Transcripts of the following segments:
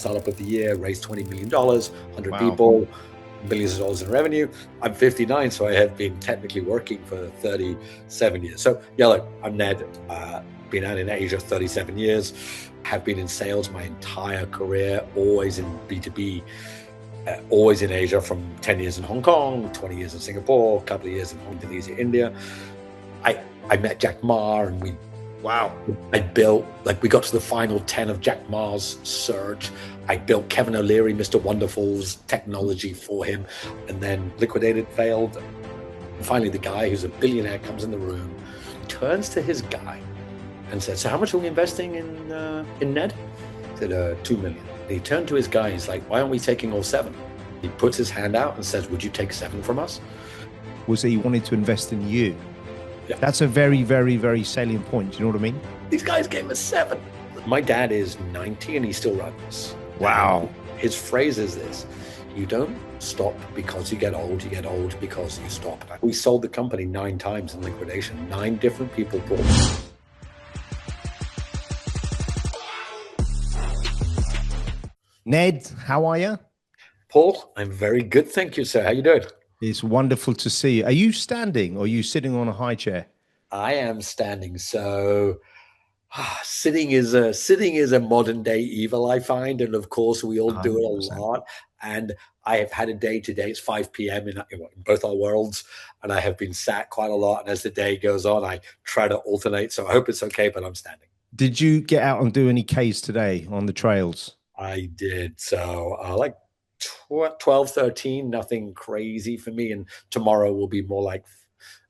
startup of the year, raised $20 million, 100 Wow. people, millions of dollars in revenue. I'm 59, so I have been technically working for 37 years. So yeah, look, I'm Ned, been out in Asia 37 years, have been in sales my entire career, always in B2B, always in Asia, from 10 years in Hong Kong, 20 years in Singapore, a couple of years in Indonesia, India. I met Jack Ma, and we got to the final 10 of Jack Ma's search. I built Kevin O'Leary, Mr. Wonderful's technology for him, and then liquidated, failed. And finally, the guy who's a billionaire comes in the room, turns to his guy and said, "So how much are we investing in Ned?" He said, $2 million. And he turned to his guy, he's like, "Why aren't we taking all 7? He puts his hand out and says, "Would you take 7 from us?" Was that he wanted to invest in you? Yeah. That's a very, very, very salient point. Do you know what I mean? These guys gave us 7. My dad is 90 and he still runs. Wow. And his phrase is this: you don't stop because you get old because you stop. We sold the company 9 times in liquidation. 9 different people bought. Ned, how are you? Paul, I'm very good, thank you, sir. How you doing? It's wonderful to see you. Are you standing or are you sitting on a high chair? I am standing. So sitting is a modern day evil, I find, and of course we all do it a 100%. lot. And I have had a day today. It's 5 p.m. in both our worlds, and I have been sat quite a lot. And as the day goes on, I try to alternate. So I hope it's okay, but I'm standing. Did you get out and do any Ks today on the trails? I did. So like 12, 13, nothing crazy for me. And tomorrow will be more like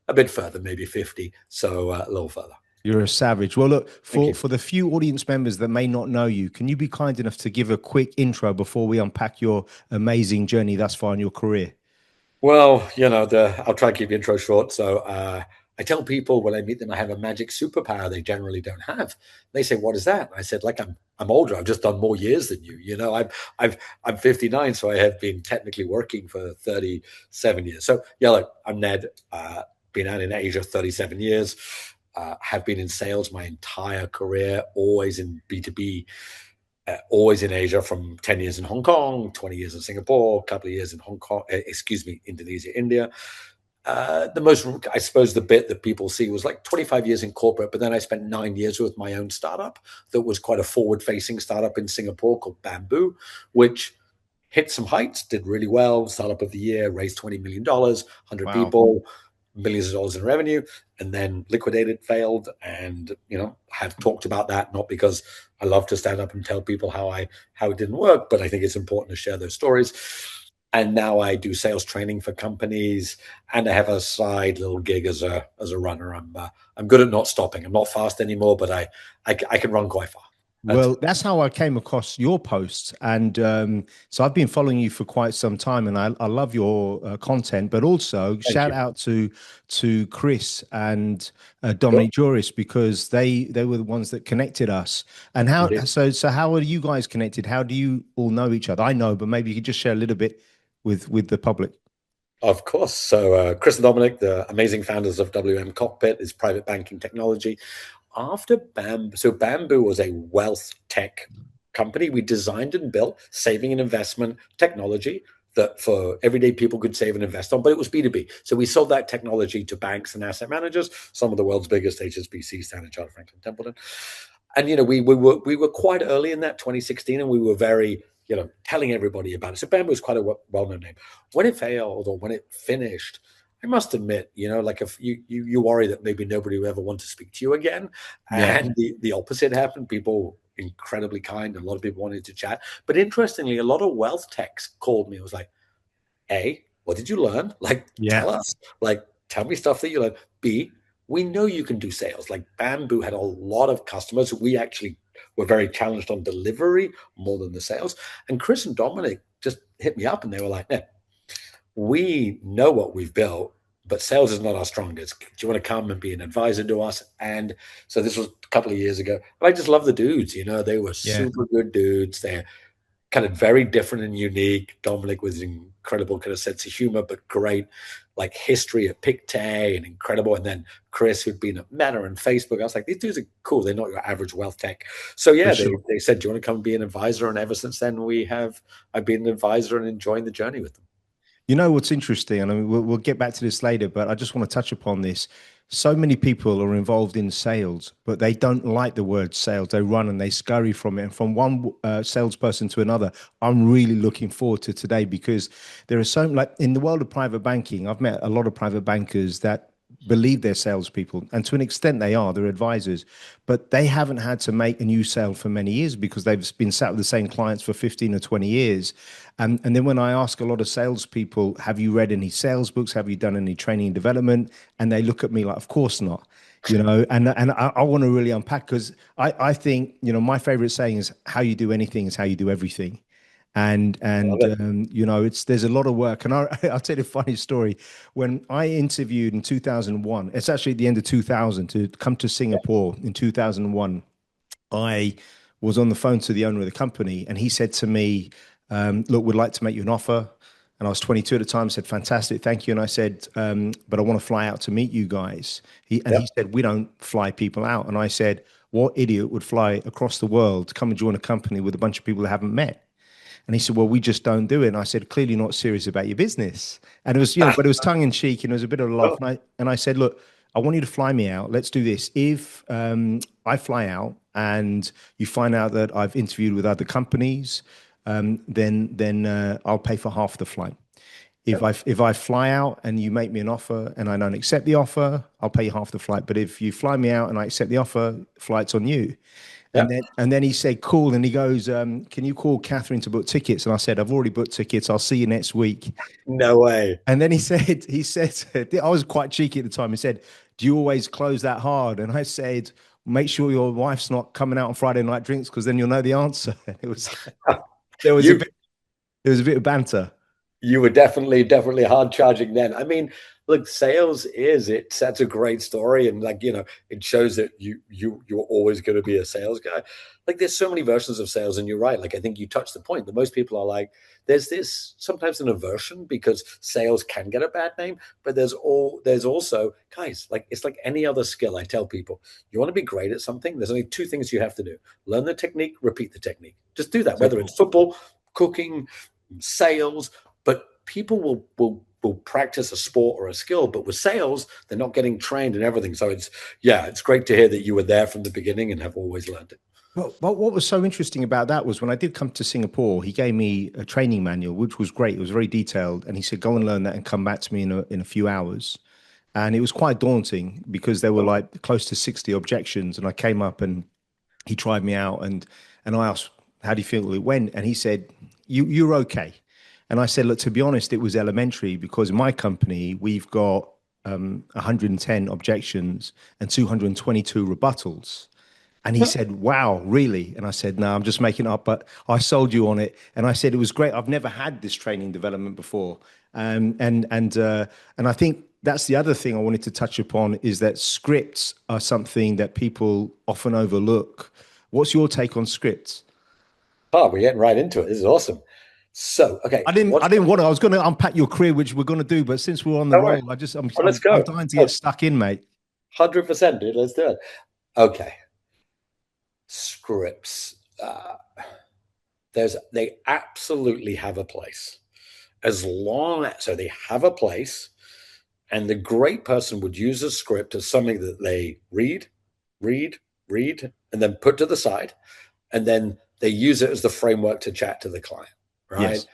a bit further, maybe 50. So a little further. You're a savage. Well, look, for the few audience members that may not know you, can you be kind enough to give a quick intro before we unpack your amazing journey thus far in your career? Well, I'll try to keep the intro short. So I tell people when I meet them, I have a magic superpower they generally don't have. They say, "What is that?" I said, "Like I'm older. I've just done more years than you. I'm 59, so I have been technically working for 37 years." So yeah, look, I'm Ned. Been out in Asia 37 years. Have been in sales my entire career, always in B2B, always in Asia, from 10 years in Hong Kong, 20 years in Singapore, a couple of years in Indonesia, India. I suppose the bit that people see was like 25 years in corporate, but then I spent 9 years with my own startup that was quite a forward-facing startup in Singapore called Bambu, which hit some heights, did really well. Startup of the year, raised $20 million, 100 people, millions of dollars in revenue, and then liquidated, failed. And, have talked about that, not because I love to stand up and tell people how it didn't work, but I think it's important to share those stories. And now I do sales training for companies, and I have a side little gig as a runner. I'm good at not stopping. I'm not fast anymore, but I can run quite far. That's how I came across your posts. And so I've been following you for quite some time, and I love your content, but also shout out to Chris and Dominic Joris, because they were the ones that connected us. And how are you guys connected? How do you all know each other? I know, but maybe you could just share a little bit with the public. Of course. So Chris and Dominic, the amazing founders of WM Cockpit, is private banking technology. After Bambu, so Bambu was a wealth tech company. We designed and built saving and investment technology that for everyday people could save and invest on, but it was B2B. So we sold that technology to banks and asset managers, some of the world's biggest: HSBC, Standard, Chartered, Franklin Templeton. And we were quite early in that 2016, and we were very telling everybody about it. So Bambu was quite a well-known name. When it failed, or when it finished, I must admit, like if you worry that maybe nobody will ever want to speak to you again. Yeah. And the opposite happened. People incredibly kind. A lot of people wanted to chat. But interestingly, a lot of wealth techs called me. It was like, A, what did you learn? Tell us. Tell me stuff that you learned. B, we know you can do sales. Like Bambu had a lot of customers. We actually were very challenged on delivery more than the sales. And Chris and Dominic just hit me up, and they were like, "Man, we know what we've built, but sales is not our strongest. Do you want to come and be an advisor to us?" And so this was a couple of years ago. But I just love the dudes. They were super good dudes. They're kind of very different and unique. Dominic was an incredible kind of sense of humor, but great like history at Pictet and incredible. And then Chris, who'd been at Meta and Facebook. I was like, these dudes are cool. They're not your average wealth tech. So yeah, they said, do you want to come be an advisor? And ever since then, I've been an advisor and enjoying the journey with them. You know what's interesting, and I mean, we'll get back to this later, but I just want to touch upon this. So many people are involved in sales, but they don't like the word sales. They run and they scurry from it. And from one salesperson to another, I'm really looking forward to today, because there are so, like in the world of private banking, I've met a lot of private bankers that believe they're salespeople, and to an extent they are, they're advisors, but they haven't had to make a new sale for many years because they've been sat with the same clients for 15 or 20 years. And then when I ask a lot of salespeople, have you read any sales books? Have you done any training and development? And they look at me like, of course not. And I want to really unpack, because I think, my favorite saying is, how you do anything is how you do everything. And there's a lot of work. And I'll tell you a funny story. When I interviewed in 2001, it's actually at the end of 2000, to come to Singapore in 2001, I was on the phone to the owner of the company, and he said to me, look, we'd like to make you an offer. And I was 22 at the time, said, fantastic, thank you. And I said, but I want to fly out to meet you guys. He said, we don't fly people out. And I said, what idiot would fly across the world to come and join a company with a bunch of people they haven't met? And he said, well, we just don't do it. And I said, clearly not serious about your business. And it was, but it was tongue in cheek, and it was a bit of a laugh. And I said, look, I want you to fly me out. Let's do this. If I fly out and you find out that I've interviewed with other companies, then I'll pay for half the flight. If I fly out and you make me an offer and I don't accept the offer, I'll pay you half the flight. But if you fly me out and I accept the offer, flight's on you. And then he said, cool. And he goes, can you call Catherine to book tickets? And I said, I've already booked tickets. I'll see you next week. No way. And then he said, I was quite cheeky at the time. He said, do you always close that hard? And I said, make sure your wife's not coming out on Friday night drinks, because then you'll know the answer. It was, there was a bit of banter. You were definitely hard charging then. I mean, look, that's a great story. And it shows that you're always going to be a sales guy. Like, there's so many versions of sales, and you're right. Like, I think you touched the point that most people are like, there's sometimes an aversion because sales can get a bad name, but there's also, guys, like, it's like any other skill. I tell people, you want to be great at something, there's only two things you have to do: learn the technique, repeat the technique. Just do that, whether it's football, cooking, sales. But people will practice a sport or a skill, but with sales, they're not getting trained and everything. So it's great to hear that you were there from the beginning and have always learned it. Well, what was so interesting about that was when I did come to Singapore, he gave me a training manual, which was great. It was very detailed. And he said, go and learn that and come back to me in a few hours. And it was quite daunting because there were like close to 60 objections. And I came up and he tried me out, and I asked, how do you feel it went? And he said, you're okay. And I said, look, to be honest, it was elementary, because in my company, we've got 110 objections and 222 rebuttals. And he said, wow, really? And I said, no, I'm just making it up, but I sold you on it. And I said, it was great. I've never had this training development before. And I think that's the other thing I wanted to touch upon, is that scripts are something that people often overlook. What's your take on scripts? Oh, we're getting right into it. This is awesome. So, okay. I didn't want to. I was going to unpack your career, which we're going to do, but since we're on the roll, let's go. I'm dying to get stuck in, mate. 100%, dude. Let's do it. Okay. Scripts. They absolutely have a place. So they have a place, and the great person would use a script as something that they read, and then put to the side, and then they use it as the framework to chat to the client. Right. Yes.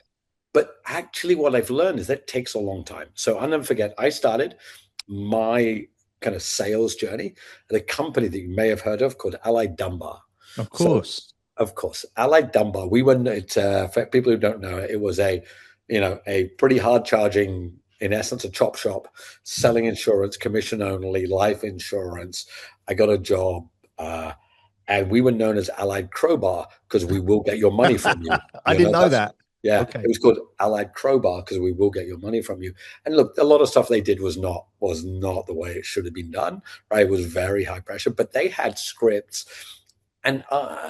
But actually what I've learned is that takes a long time. So I'll never forget, I started my kind of sales journey at a company that you may have heard of called Allied Dunbar. Of course. Allied Dunbar. We were, for people who don't know, it was a pretty hard charging, in essence, a chop shop, selling insurance, commission only, life insurance. I got a job, and we were known as Allied Crowbar because we will get your money from you. I didn't know that. Yeah, okay. It was called Allied Crowbar because we will get your money from you. And look, a lot of stuff they did was not the way it should have been done. Right, it was very high pressure, but they had scripts And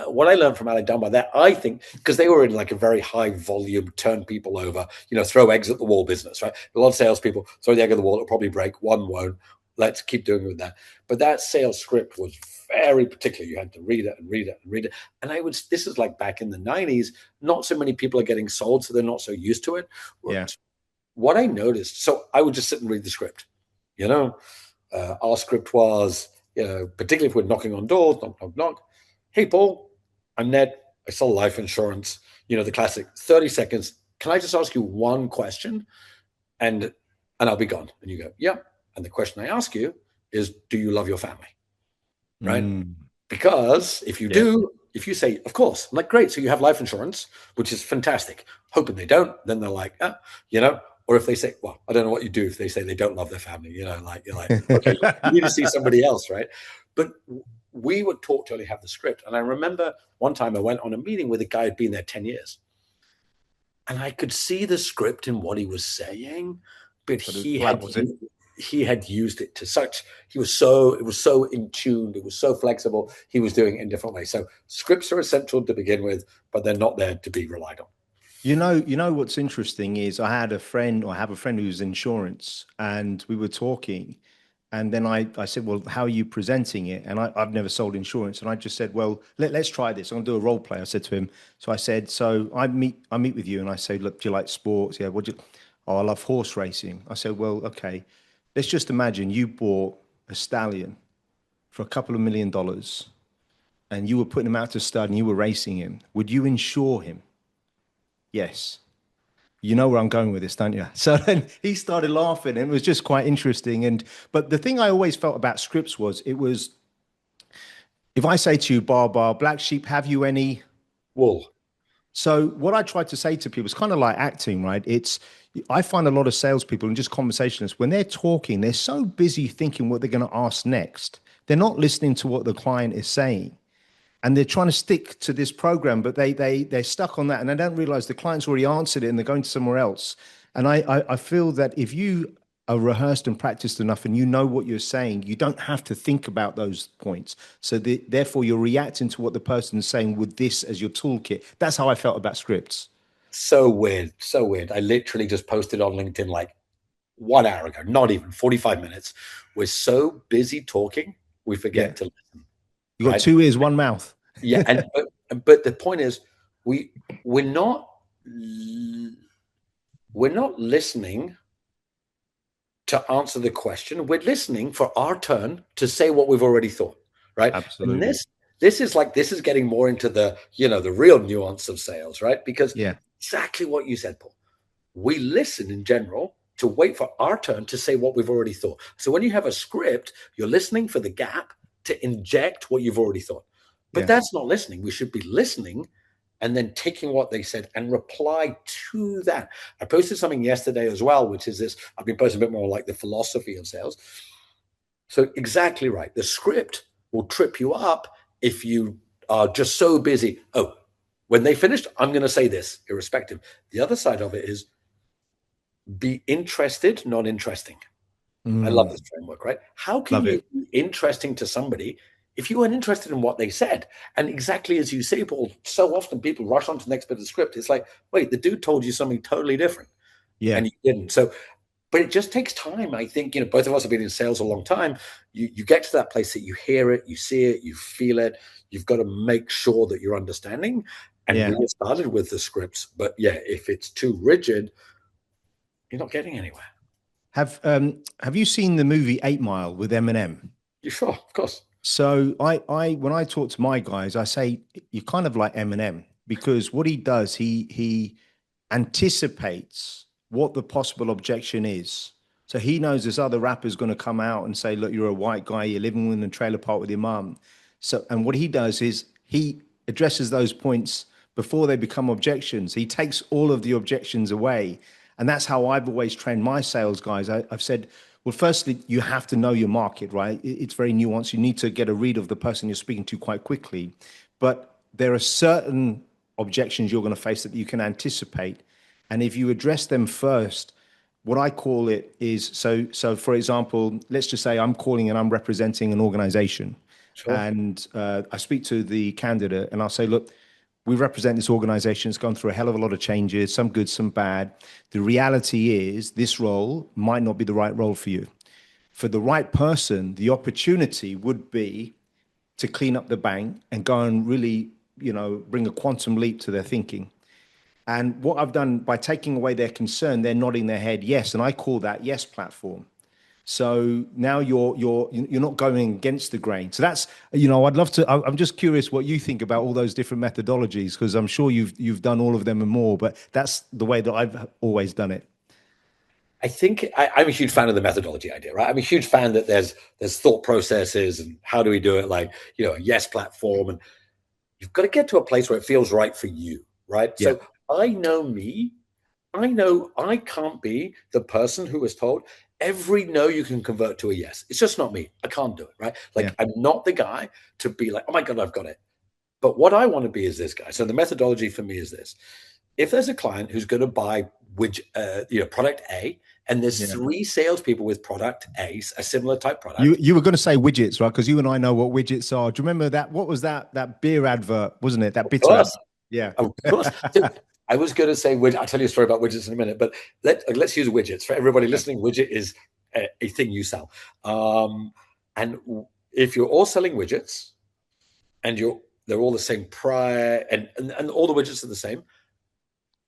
what I learned from Alec Dunbar there, I think, because they were in like a very high volume, turn people over, throw eggs at the wall business, right? A lot of salespeople throw the egg at the wall, it'll probably break, one won't. Let's keep doing it with that. But that sales script was very particular. You had to read it and read it and read it. And this is like back in the 90s, not so many people are getting sold, so they're not so used to it. Yeah. What I noticed, so I would just sit and read the script. Our script was, particularly if we're knocking on doors, knock, knock, knock. Hey, Paul, I'm Ned. I sell life insurance. The classic 30 seconds. Can I just ask you one question? And I'll be gone. And you go, yeah. And the question I ask you is, do you love your family? Right? Because if you do, if you say, of course, I'm like, great. So you have life insurance, which is fantastic. Hoping they don't, then they're like, or if they say, well, I don't know what you do if they say they don't love their family, you're like, okay, you need to see somebody else, right? But we were taught to only have the script. And I remember one time I went on a meeting with a guy who'd been there 10 years. And I could see the script in what he was saying, but he had used it to such, it was so in tune, it was so flexible, he was doing it in different ways. So scripts are essential to begin with, but they're not there to be relied on. You know what's interesting is I have a friend who's insurance, and we were talking, and then I said, well, how are you presenting it? And I've never sold insurance, and I just said, well, let's try this. I'm gonna do a role play. I said to him, so I said, so I meet with you, and I say, look, do you like sports? Yeah. Oh, I love horse racing. I said, well, okay, let's just imagine you bought a stallion for a couple of $1 million, and you were putting him out to stud, and you were racing him. Would you insure him? Yes. You know where I'm going with this, don't you? So then he started laughing, and it was just quite interesting. But the thing I always felt about scripts was, if I say to you, bar, black sheep, have you any wool? So what I try to say to people is kind of like acting, right? I find a lot of salespeople and just conversationalists, when they're talking, they're so busy thinking what they're going to ask next. They're not listening to what the client is saying. And they're trying to stick to this program, but they're stuck on that, and they don't realize the client's already answered it and they're going to somewhere else. And I feel that if you are rehearsed and practiced enough and you know what you're saying, you don't have to think about those points. So therefore, you're reacting to what the person is saying with this as your toolkit. That's how I felt about scripts. So weird. So weird. I literally just posted on LinkedIn like 1 hour ago, not even 45 minutes. We're so busy talking, we forget to listen. You got 2 ears, 1 mouth. Yeah, but the point is, we're not listening to answer the question. We're listening for our turn to say what we've already thought, right? Absolutely. And this is getting more into the the real nuance of sales, right? Because exactly what you said, Paul. We listen in general to wait for our turn to say what we've already thought. So when you have a script, you're listening for the gap to inject what you've already thought. But that's not listening. We should be listening and then taking what they said and reply to that. I posted something yesterday as well, which is this. I've been posting a bit more like the philosophy of sales. So exactly right. The script will trip you up if you are just so busy. Oh, when they finished, I'm going to say this, irrespective. The other side of it is be interested, not interesting. I love this framework, right? How can you be interesting to somebody if you weren't interested in what they said? And exactly as you say, Paul, so often people rush on to the next bit of the script. It's like, wait, the dude told you something totally different. Yeah. And you didn't. So, but it just takes time. I think, both of us have been in sales a long time. You get to that place that you hear it, you see it, you feel it. You've got to make sure that you're understanding. And we started with the scripts. But if it's too rigid, you're not getting anywhere. Have you seen the movie 8 Mile with Eminem? Yeah, sure, of course. So I when I talk to my guys, I say you're kind of like Eminem, because what he does, he anticipates what the possible objection is. So he knows this other rapper's going to come out and say, look, you're a white guy, you're living in a trailer park with your mom. So, and what he does is he addresses those points before they become objections. He takes all of the objections away. And that's how I've always trained my sales guys. I've said, well, firstly, you have to know your market, right? It's very nuanced. You need to get a read of the person you're speaking to quite quickly. But there are certain objections you're going to face that you can anticipate. And if you address them first, what I call it is, so for example, let's just say I'm calling and I'm representing an organization. Sure. and I speak to the candidate and I'll say, look, we represent this organization. It's gone through a hell of a lot of changes, some good, some bad. The reality is this role might not be the right role for you. For the right person, the opportunity would be to clean up the bank and go and really, bring a quantum leap to their thinking. And what I've done by taking away their concern, they're nodding their head yes, and I call that yes platform. So now you're not going against the grain. So that's, I'd love to. I'm just curious what you think about all those different methodologies, because I'm sure you've done all of them and more. But that's the way that I've always done it. I think I'm a huge fan of the methodology idea, right? I'm a huge fan that there's thought processes and how do we do it, like, a yes platform, and you've got to get to a place where it feels right for you, right? Yeah. So I know me. I know I can't be the person who was told every no you can convert to a yes. It's just not me. I can't do it, right? Like, Yeah. I'm not the guy to be like, oh my God, I've got it. But what I want to be is this guy. So the methodology for me is this. If there's a client who's going to buy product A, and there's Yeah. 3 salespeople with product A, a similar type product. You were going to say widgets, right? Because you and I know what widgets are. Do you remember that? What was that beer advert, wasn't it? That bitter advert. Yeah. Of course. I was going to say widget. I'll tell you a story about widgets in a minute, but let's use widgets. For everybody listening, widget is a thing you sell. And if you're all selling widgets and they're all the same price and all the widgets are the same,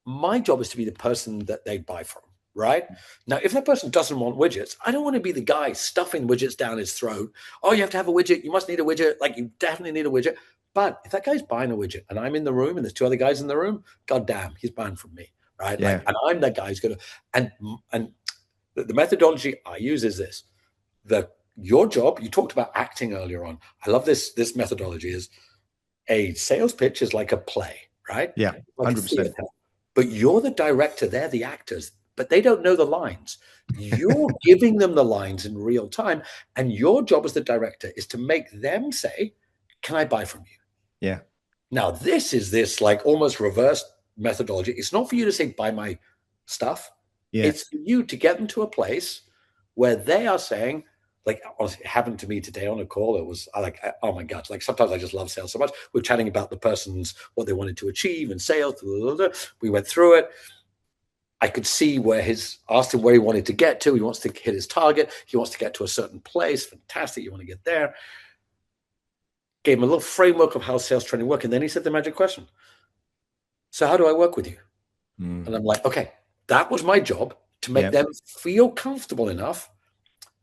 my job is to be the person that they buy from, right? Now, if that person doesn't want widgets, I don't want to be the guy stuffing widgets down his throat. Oh, you have to have a widget. You must need a widget. Like, you definitely need a widget. But if that guy's buying a widget and I'm in the room and there's 2 other guys in the room, God damn, he's buying from me, right? Yeah. Like, and I'm that guy who's going to, and the methodology I use is this: your job. You talked about acting earlier on. I love this methodology. Is a sales pitch is like a play, right? Yeah, Like 100%. but you're the director, they're the actors, but they don't know the lines. You're giving them the lines in real time. And your job as the director is to make them say, can I buy from you? Yeah. Now, this is this like almost reverse methodology. It's not for you to say, buy my stuff. Yeah. It's for you to get them to a place where they are saying, like, honestly, it happened to me today on a call. It was like, oh my God, like sometimes I just love sales so much. We're chatting about the person's, what they wanted to achieve in sales. We went through it. I could see asked him where he wanted to get to. He wants to hit his target. He wants to get to a certain place. Fantastic. You want to get there. Gave him a little framework of how sales training works. And then he said the magic question. So how do I work with you? And I'm like, okay, that was my job, to make them feel comfortable enough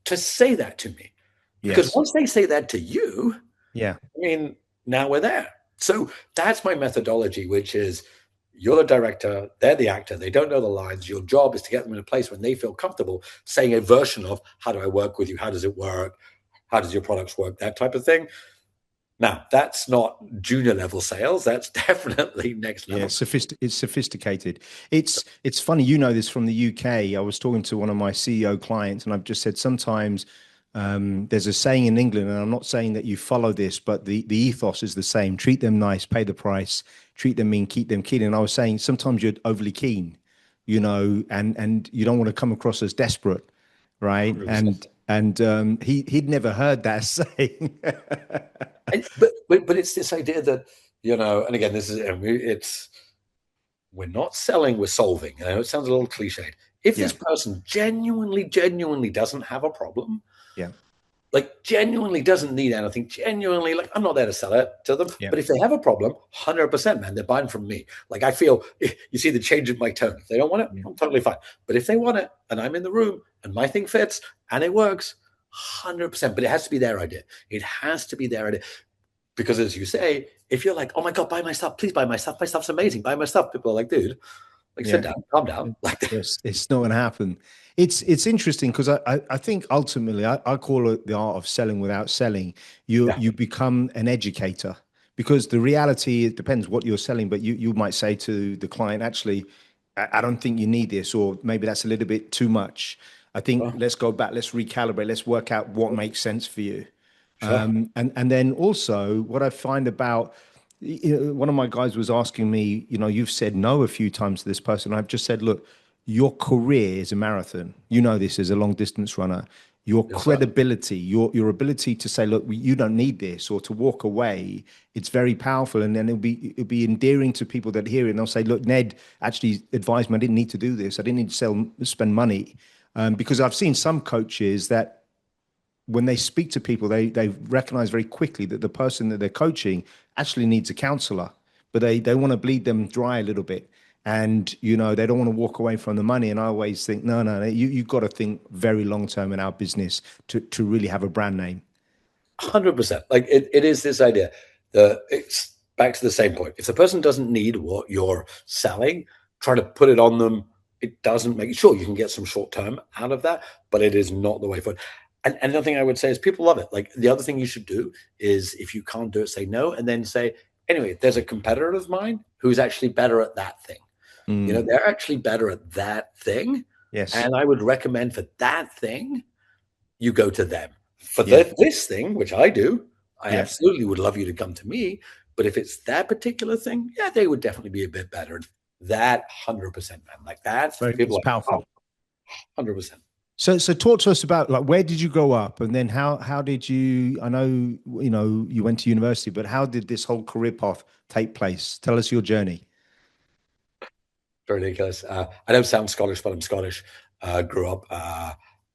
to say that to me. Because once they say that to you, I mean, now we're there. So that's my methodology, which is you're the director, they're the actor, they don't know the lines. Your job is to get them in a place when they feel comfortable saying a version of, how do I work with you? How does it work? How does your products work? That type of thing. Now, that's not junior level sales. That's definitely next level. Yeah, it's sophisticated. It's funny, this from the UK. I was talking to one of my CEO clients, and I've just said sometimes there's a saying in England, and I'm not saying that you follow this, but the ethos is the same. Treat them nice, pay the price. Treat them mean, keep them keen. And I was saying sometimes you're overly keen, and you don't want to come across as desperate, right? 100%. And he'd never heard that saying. But it's this idea that, and again, we're not selling, we're solving. I know it sounds a little cliched. If this person genuinely doesn't have a problem, like genuinely doesn't need anything, genuinely, like, I'm not there to sell it to them. But if they have a problem, 100%, man, they're buying from me. Like, I feel, you see the change in my tone. If they don't want it, I'm totally fine. But if they want it and I'm in the room and my thing fits and it works, 100%. But it has to be their idea. It has to be their idea. Because as you say, if you're like, oh my God, buy my stuff, please buy my stuff. My stuff's amazing. Buy my stuff. People are like, dude, like, sit down, calm down. Like, it's not going to happen. It's interesting because I think ultimately I call it the art of selling without selling. You become an educator, because the reality, it depends what you're selling, but you might say to the client, actually, I don't think you need this, or maybe that's a little bit too much. I think let's go back, let's recalibrate, let's work out what makes sense for you. And then also what I find about, one of my guys was asking me, you've said no a few times to this person. I've just said, look, your career is a marathon. This as a long distance runner. your Yes, sir. credibility, your ability to say, look, you don't need this, or to walk away, it's very powerful. And then it'll be endearing to people that hear it, and they'll say, look, Ned actually advised me I didn't need to do this. I didn't need to spend money. Because I've seen some coaches that when they speak to people, they recognize very quickly that the person that they're coaching actually needs a counselor, but they want to bleed them dry a little bit. And they don't want to walk away from the money. And I always think, no, you've got to think very long term in our business to really have a brand name. 100%. Like it is this idea. It's back to the same point. If the person doesn't need what you're selling, try to put it on them. It doesn't make sure you can get some short term out of that, but it is not the way forward. And another thing I would say is people love it. Like the other thing you should do is if you can't do it, say no, and then say, anyway, there's a competitor of mine who's actually better at that thing. They're actually better at that thing. Yes. And I would recommend for that thing, you go to them. For this thing, which I do, I absolutely would love you to come to me. But if it's that particular thing, they would definitely be a bit better. And that 100%, man. Like that's it's powerful. 100%. So talk to us about, like, where did you grow up, and then how did you? I know you went to university, but how did this whole career path take place? Tell us your journey. Ridiculous. I don't sound Scottish, but I'm Scottish. Grew up,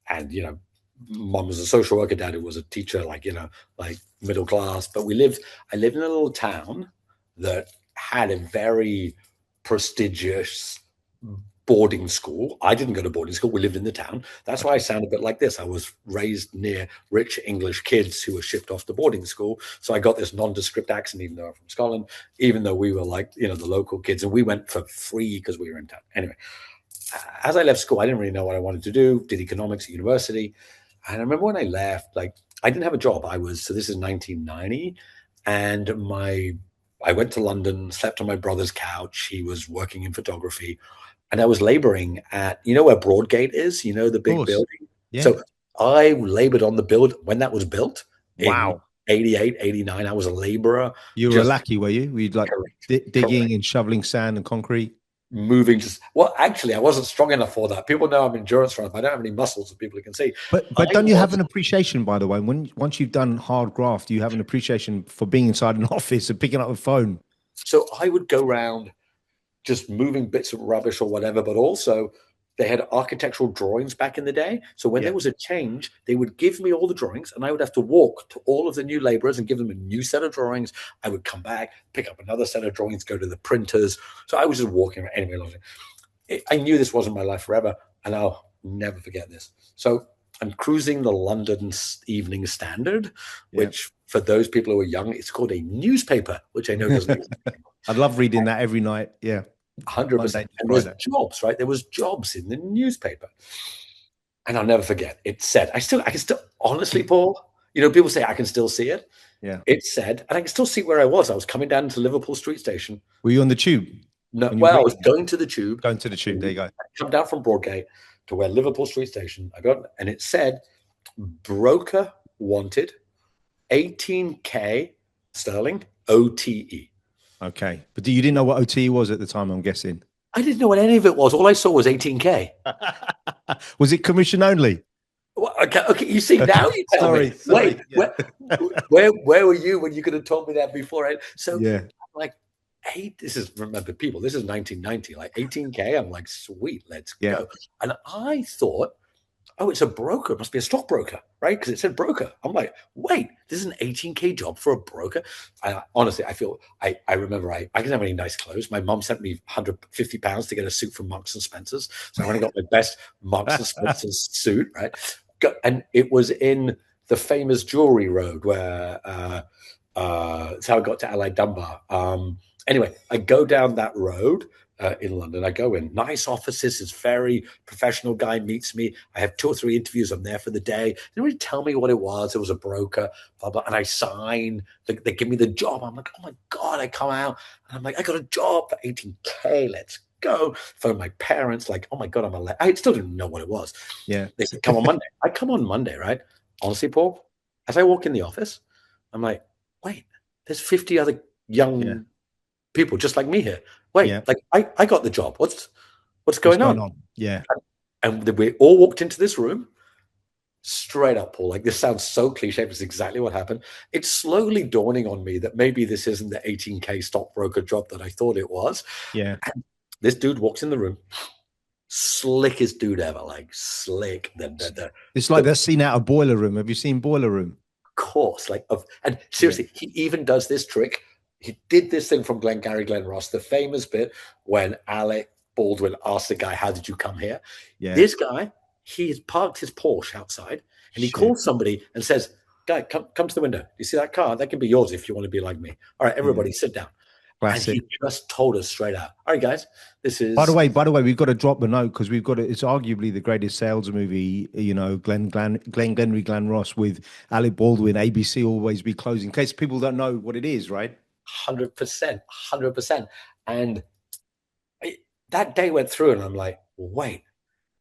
and mom was a social worker, dad was a teacher, like middle class. But I lived in a little town that had a very prestigious boarding school. I didn't go to boarding school. We lived in the town. That's why I sound a bit like this. I was raised near rich English kids who were shipped off to boarding school. So I got this nondescript accent, even though I'm from Scotland, even though we were like, the local kids, and we went for free because we were in town. Anyway, as I left school, I didn't really know what I wanted to do. Did economics at university. And I remember when I left, like I didn't have a job. So this is 1990. And I went to London, slept on my brother's couch. He was working in photography. And I was laboring at, where Broadgate is, the big building. Yeah. So I labored on the build when that was built. Wow. In 88, 89. I was a laborer. You were lucky, were you? We'd like digging and shoveling sand and concrete. Moving actually, I wasn't strong enough for that. People know I'm endurance runner. I don't have any muscles that people can see. But don't you have an appreciation, by the way, once you've done hard graft, you have an appreciation for being inside an office and picking up a phone? So I would go around just moving bits of rubbish or whatever, but also they had architectural drawings back in the day. So when there was a change, they would give me all the drawings and I would have to walk to all of the new laborers and give them a new set of drawings. I would come back, pick up another set of drawings, go to the printers. So I was just walking around. Anyway, I knew this wasn't my life forever, and I'll never forget this. So I'm cruising the London Evening Standard, which for those people who are young, it's called a newspaper, which I know doesn't exist anymore. I love reading that every night. Yeah. 100%. And there was jobs, right? There was jobs in the newspaper. And I'll never forget. It said, I can still, honestly, Paul, people say I can still see it. Yeah. It said, and I can still see where I was. I was coming down to Liverpool Street Station. Were you on the tube? No, I was going to the tube. Going to the tube. There you go. I come down from Broadgate to where Liverpool Street Station. And it said, broker wanted 18K sterling OTE. Okay. But you didn't know what OTE was at the time, I'm guessing. I didn't know what any of it was. All I saw was 18K. Was it commission only? Well, okay. You see, now you tell me. Wait, where were you when you could have told me that before? So I'm like, remember, people, this is 1990, like 18K. I'm like, sweet, let's go. And I thought, oh, it's a broker. It must be a stockbroker, right? Because it said broker. I'm like, wait, this is an 18K job for a broker. Honestly, I remember I didn't have any nice clothes. My mom sent me £150 to get a suit from Marks and Spencer's. So I went and got my best Marks and Spencer's suit, right? And it was in the famous Jewelry Road where that's how I got to Allied Dunbar. Anyway, I go down that road in London. I go in, nice offices. This very professional guy meets me. I have 2 or 3 interviews. I'm there for the day. They didn't really tell me what it was. It was a broker, blah, blah. And I sign. They give me the job. I'm like, oh my God. I come out and I'm like, I got a job for 18K. Let's go. Phone my parents, like, oh my God, I still didn't know what it was. Yeah. They said, come on Monday. I come on Monday, right? Honestly, Paul, as I walk in the office, I'm like, wait, there's 50 other young people just like me here. Wait, like I got the job. What's going on? Yeah. And we all walked into this room. straight up, Paul. Like, this sounds so cliche, but it's exactly what happened. It's slowly dawning on me that maybe this isn't the 18K stockbroker job that I thought it was. Yeah. And this dude walks in the room, slickest dude ever, like slick. It's like that scene out of Boiler Room. Have you seen Boiler Room? Course, and seriously, he even does this trick. He did this thing from Glenn Ross, the famous bit when Alec Baldwin asked the guy, "How did you come here?" Yeah. This guy, he has parked his Porsche outside, and he calls somebody and says, "Guy, come to the window. You see that car? That can be yours if you want to be like me. All right, everybody, sit down." Classic. And he just told us straight out, "All right, guys, this is." By the way, we've got to drop a note because we've got it's arguably the greatest sales movie. You know, Glenn Ross with Alec Baldwin. ABC always be closing. In case people don't know what it is, right? 100%. And that day went through, and I'm like, wait.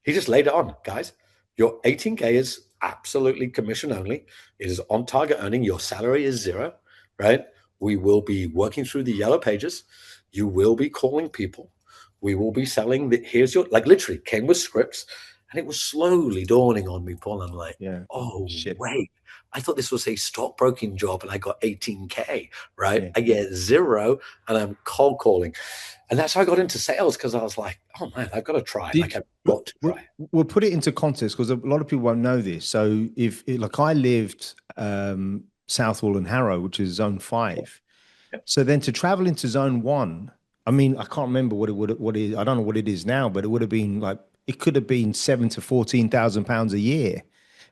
He just laid it on, guys. Your 18K is absolutely commission only. It is on target earning. Your salary is zero, right? We will be working through the yellow pages. You will be calling people. We will be selling. Here's your, like, literally came with scripts. And it was slowly dawning on me, Paul. I'm like, shit. Wait. I thought this was a stockbroking job and I got 18K, right? Yeah. I get zero and I'm cold calling. And that's how I got into sales, because I was like, oh man, I've got to try. I've got to try. We'll put it into context because a lot of people won't know this. So like I lived Southall and Harrow, which is zone 5. Yep. So then to travel into zone 1, I mean, I can't remember what I don't know what it is now, but it would have been like, it could have been £7,000 to £14,000 a year,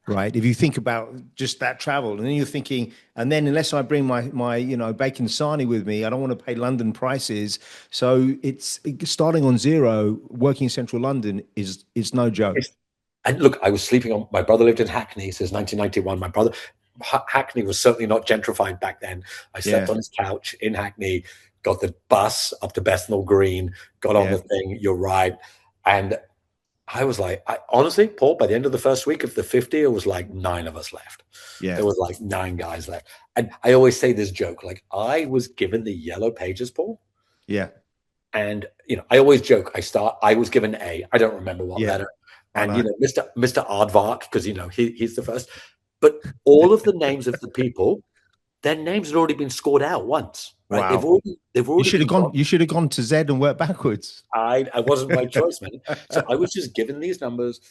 right? If you think about just that travel, and then you're thinking, and then unless I bring my bacon sarnie with me, I don't want to pay London prices. So it's starting on zero, working in central London is no joke. And look, I was sleeping on, my brother lived in Hackney since 1991. Hackney was certainly not gentrified back then. I slept on his couch in Hackney, got the bus up to Bethnal Green, got on the thing, you're right. And I was like, honestly, Paul, by the end of the first week of the 50, it was like 9 of us left. Yeah. There was like 9 guys left. And I always say this joke, like I was given the yellow pages, Paul. Yeah. And, I always joke, I was given A. I don't remember what letter. And, Mr. Aardvark, because, he's the first. But all of the names of the people, their names had already been scored out once. Right? Wow. They've already you should have gone to Z and worked backwards. I wasn't my choice, man. So I was just given these numbers.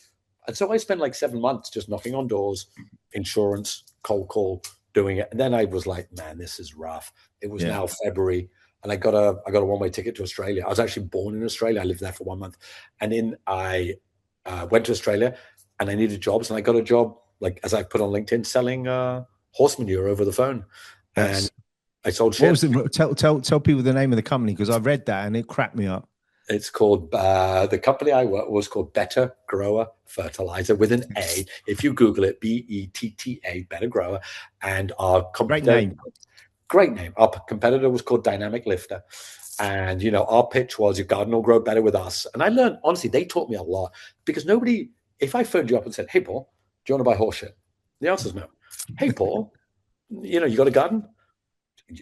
And so I spent like 7 months just knocking on doors, insurance, cold call, doing it. And then I was like, man, this is rough. It was now February. And I got a one-way ticket to Australia. I was actually born in Australia. I lived there for 1 month. And then I went to Australia and I needed jobs. And I got a job, like as I put on LinkedIn, selling horse manure over the phone. Yes. And I sold shit. What was it? Tell people the name of the company, because I read that and it cracked me up. It's called, the company I worked was called Better Grower Fertilizer with an A. If you Google it, BETTA, Better Grower. And our competitor, great name. Our competitor was called Dynamic Lifter. And, our pitch was your garden will grow better with us. And I learned, honestly, they taught me a lot, because if I phoned you up and said, hey, Paul, do you want to buy horse shit? The answer is no. Hey, Paul, you got a garden?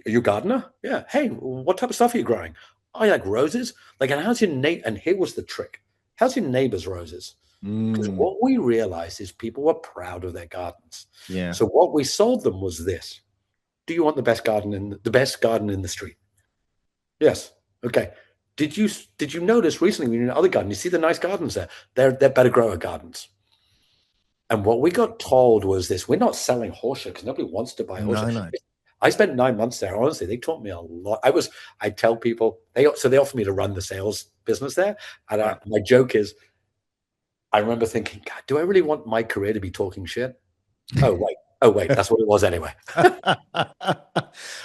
Are you a gardener? Yeah. Hey, what type of stuff are you growing? I like roses. Like, and how's your neighbor? And here was the trick. How's your neighbor's roses? Because what we realized is people were proud of their gardens. Yeah. So what we sold them was this. Do you want the best garden in the street? Yes. Okay. Did you notice recently when you're in another garden, you see the nice gardens there? They're Better Grower gardens. And what we got told was this: we're not selling horseshit because nobody wants to buy horseshit. No. I spent 9 months there. Honestly, they taught me a lot. I tell people, they offered me to run the sales business there. And my joke is, I remember thinking, God, do I really want my career to be talking shit? Oh, wait, that's what it was anyway.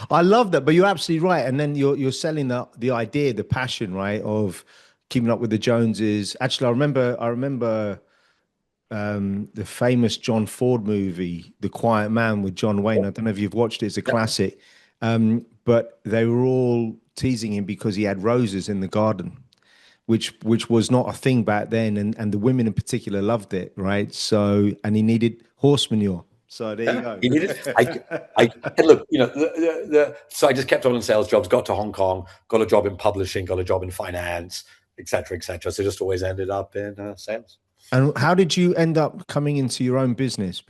I love that, but you're absolutely right. And then you're selling the idea, the passion, right, of keeping up with the Joneses. Actually, I remember the famous John Ford movie, The Quiet Man, with John Wayne. I don't know if you've watched it. It's a classic. But they were all teasing him because he had roses in the garden, which was not a thing back then. And the women in particular loved it, right? So, and he needed horse manure. So there you go. He needed, and look, so I just kept on in sales jobs, got to Hong Kong, got a job in publishing, got a job in finance, et cetera, et cetera. So just always ended up in sales. And how did you end up coming into your own business?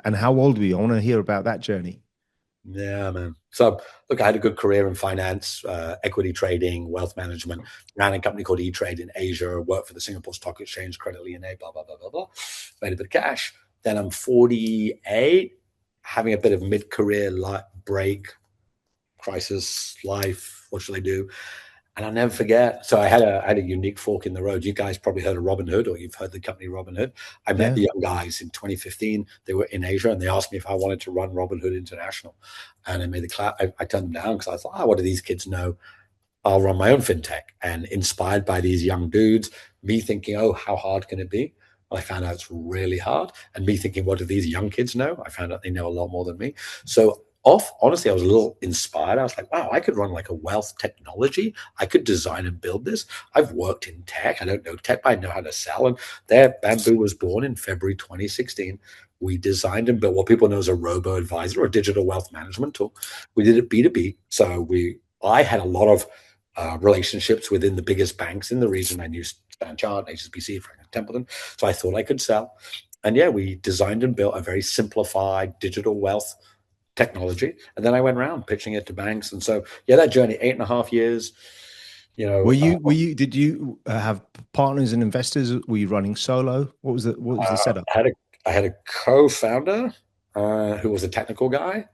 And how old were you? I want to hear about that journey. Yeah, man. So, look, I had a good career in finance, equity trading, wealth management, ran a company called E-Trade in Asia, worked for the Singapore Stock Exchange, Credit Lyonnais, blah, blah, blah, blah, blah. Made a bit of cash. Then I'm 48, having a bit of mid-career break, crisis, life. What should I do? And I'll never forget. So I had a unique fork in the road. You guys probably heard of Robinhood, or you've heard the company Robinhood. I met the young guys in 2015. They were in Asia, and they asked me if I wanted to run Robinhood International. And I made the class. I turned them down because I thought, what do these kids know? I'll run my own fintech. And inspired by these young dudes, me thinking, how hard can it be? Well, I found out it's really hard. And me thinking, what do these young kids know? I found out they know a lot more than me. So honestly, I was a little inspired. I was like, wow, I could run like a wealth technology. I could design and build this. I've worked in tech. I don't know tech, but I know how to sell. And there, Bambu was born in February 2016. We designed and built what people know as a robo-advisor or digital wealth management tool. We did it B2B. So I had a lot of relationships within the biggest banks in the region. I knew Chartered, HSBC, Franklin Templeton. So I thought I could sell. And yeah, we designed and built a very simplified digital wealth technology. And then I went around pitching it to banks. And so, yeah, that journey, 8.5 years, did you have partners and investors? Were you running solo? What was the setup? I had a co-founder who was a technical guy.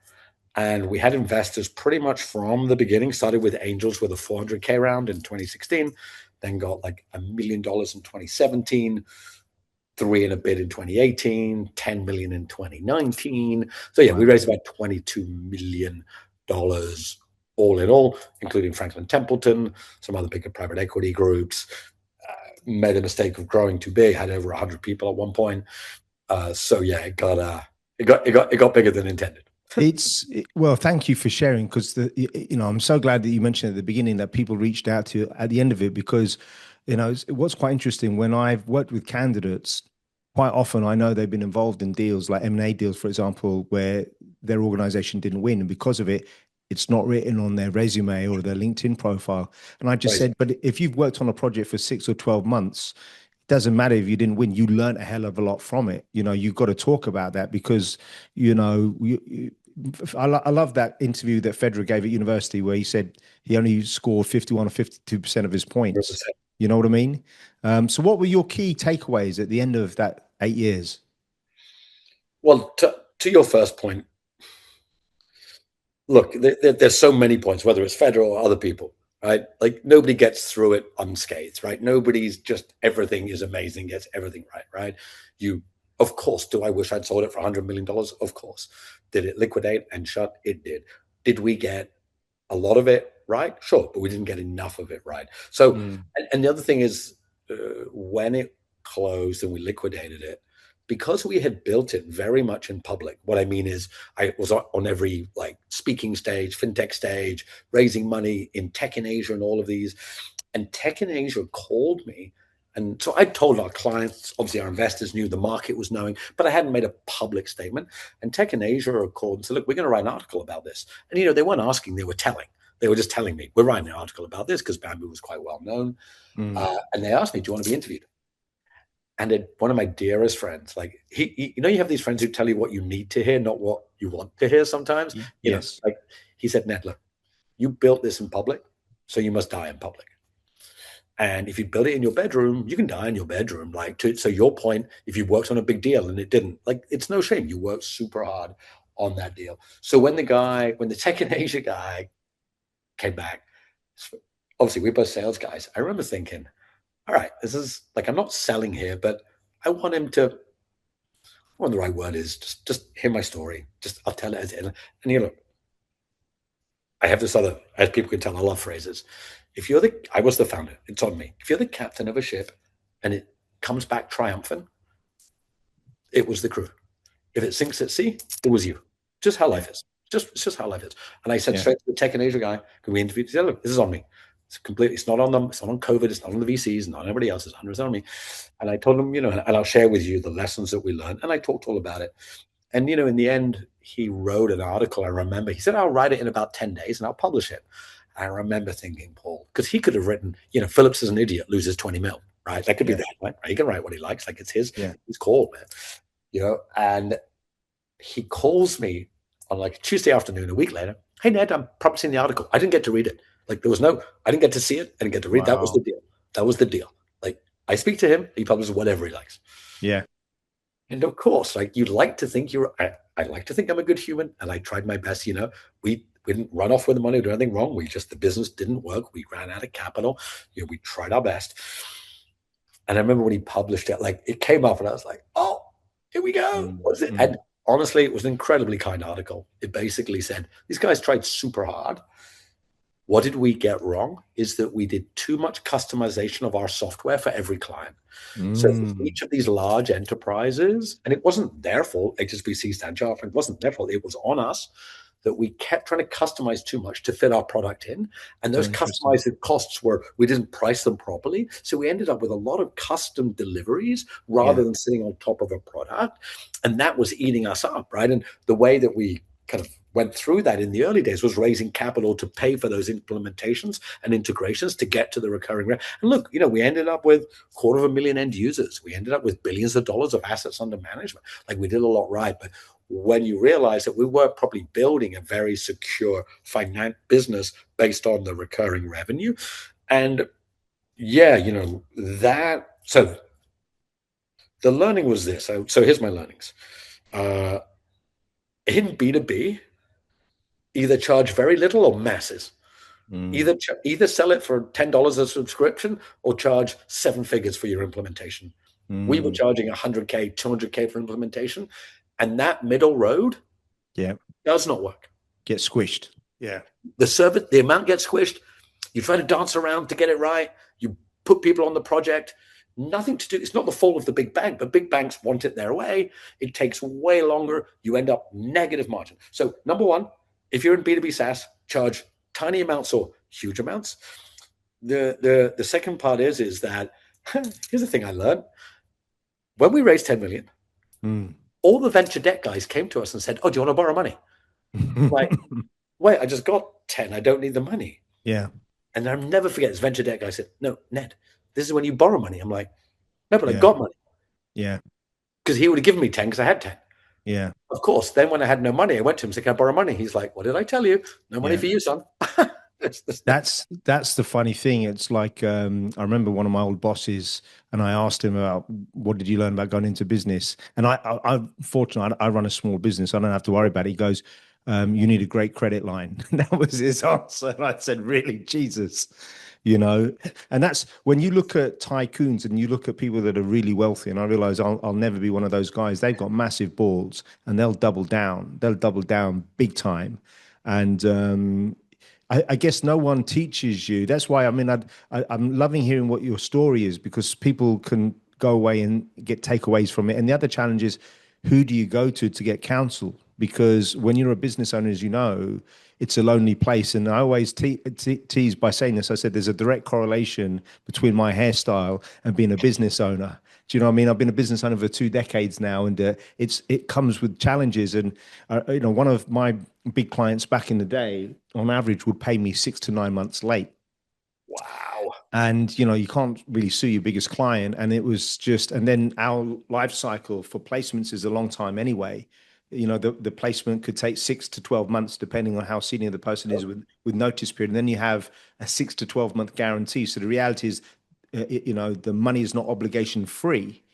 And we had investors pretty much from the beginning. Started with angels with a 400K round in 2016, then got like $1 million in 2017, 3 and a bit in 2018, 10 million in 2019. So yeah, we raised about $22 million all in all, including Franklin Templeton, some other bigger private equity groups. Made a mistake of growing too big, had over 100 people at one point. So yeah, it got bigger than intended. Well, thank you for sharing, because I'm so glad that you mentioned at the beginning that people reached out to you at the end of it, because what's quite interesting, when I've worked with candidates, quite often I know they've been involved in deals like M&A deals, for example, where their organization didn't win, and because of it, it's not written on their resume or their LinkedIn profile. And I just said, but if you've worked on a project for 6 or 12 months, doesn't matter if you didn't win, you learned a hell of a lot from it. You've got to talk about that, because I love that interview that Federer gave at university, where he said he only scored 51 or 52% of his points. 100%. You know what I mean? So what were your key takeaways at the end of that 8 years? Well, to your first point, look, there's so many points, whether it's Federer or other people, right? Like, nobody gets through it unscathed, right? Nobody's just everything is amazing, gets everything right? Of course, do I wish I'd sold it for $100 million? Of course. Did it liquidate and shut? It did. Did we get a lot of it right? Sure, but we didn't get enough of it right. So, and the other thing is, when it closed and we liquidated it, because we had built it very much in public. What I mean is, I was on every speaking stage, fintech stage, raising money in tech in Asia and all of these. And tech in Asia called me. And so I told our clients, obviously our investors knew, the market was knowing, but I hadn't made a public statement. And Tech in Asia called and said, look, we're going to write an article about this. And, they weren't asking, they were telling. They were just telling me, we're writing an article about this, because Bambu was quite well known. And they asked me, do you want to be interviewed? And one of my dearest friends, you have these friends who tell you what you need to hear, not what you want to hear sometimes. Yes. He said, Ned, look, you built this in public, so you must die in public. And if you build it in your bedroom, you can die in your bedroom. So your point, if you worked on a big deal and it didn't, it's no shame. You worked super hard on that deal. So when the Tech in Asia guy came back, obviously we're both sales guys. I remember thinking, all right, this is I'm not selling here, but I want him to, the right word is, just hear my story. I'll tell it as it is. And look, I have this other, as people can tell, I love phrases. I was the founder, it's on me. If you're the captain of a ship and it comes back triumphant, it was the crew. If it sinks at sea, it was you. Just how life is. It's just how life is. And I said straight to the Tech in Asia guy, can we interview? He said, look, this is on me. It's not on them. It's not on COVID. It's not on the VCs. Not on everybody else. It's 100% on me. And I told him, and I'll share with you the lessons that we learned. And I talked all about it. And, in the end, he wrote an article. I remember he said, I'll write it in about 10 days and I'll publish it. I remember thinking, Paul, because he could have written, Phillips is an idiot, loses 20 mil, right? That could be Yeah. that, right? He can write what he likes. Like it's his Yeah. call, man. And he calls me on like Tuesday afternoon, a week later. Hey, Ned, I'm publishing the article. I didn't get to read it. Like I didn't get to see it. I didn't get to read. That was the Wow. deal. That was the deal. Like I speak to him, he publishes whatever he likes. Yeah. And of course, like you'd like to think I like to think I'm a good human, and I tried my best. We didn't run off with the money or do anything wrong. The business didn't work. We ran out of capital. We tried our best. And I remember when he published it, like it came up, and I was like, oh, here we go. Was it? And honestly, it was an incredibly kind article. It basically said these guys tried super hard. What did we get wrong is that we did too much customization of our software for every client. So for each of these large enterprises, and it wasn't their fault, HSBC, Stan Chartered, it wasn't their fault, it was on us, that we kept trying to customize too much to fit our product in. And those customized costs we didn't price them properly. So we ended up with a lot of custom deliveries rather than sitting on top of a product. And that was eating us up, right? And the way that we kind of went through that in the early days was raising capital to pay for those implementations and integrations to get to the recurring revenue. And look, we ended up with 250,000 end users. We ended up with billions of dollars of assets under management. Like we did a lot right. But when you realize that we were probably building a very secure finance business based on the recurring revenue. And so the learning was this. So here's my learnings. In B2B, either charge very little or masses. Either sell it for $10 a subscription or charge 7 figures for your implementation. We were charging $100K, $200K for implementation. And that middle road does not work. Get squished. Yeah. The amount gets squished. You try to dance around to get it right. You put people on the project. Nothing to do. It's not the fault of the big bank, but big banks want it their way. It takes way longer. You end up negative margin. So number one, if you're in B2B SaaS, charge tiny amounts or huge amounts. The second part is that here's the thing I learned. When we raised 10 million, all the venture debt guys came to us and said, oh, do you want to borrow money? Like, wait, I just got 10. I don't need the money. Yeah. And I'll never forget this venture debt guy said, no, Ned, this is when you borrow money. I'm like, no, but I got money. Yeah. Because he would have given me 10 because I had 10. Yeah. Of course. Then when I had no money, I went to him and said, can I borrow money? He's like, what did I tell you? No money for you, son. That's the funny thing. It's like I remember one of my old bosses, and I asked him about what did you learn about going into business. And I'm fortunate. I run a small business. I don't have to worry about it. He goes, you need a great credit line. That was his answer. And I said, really, Jesus, And that's when you look at tycoons and you look at people that are really wealthy. And I realize I'll never be one of those guys. They've got massive balls, and they'll double down. They'll double down big time. And I guess no one teaches you. That's why, I'm loving hearing what your story is, because people can go away and get takeaways from it. And the other challenge is, who do you go to get counsel? Because when you're a business owner, as you know, it's a lonely place. And I always tease by saying this. I said, there's a direct correlation between my hairstyle and being a business owner. Do you know what I mean? I've been a business owner for 2 decades now, and it comes with challenges. And one of my big clients back in the day, on average, would pay me 6 to 9 months late. Wow. And you can't really sue your biggest client. And it was just, and then our life cycle for placements is a long time anyway. The placement could take 6 to 12 months, depending on how senior the person is with notice period. And then you have a 6 to 12 month guarantee. So the reality is, the money is not obligation free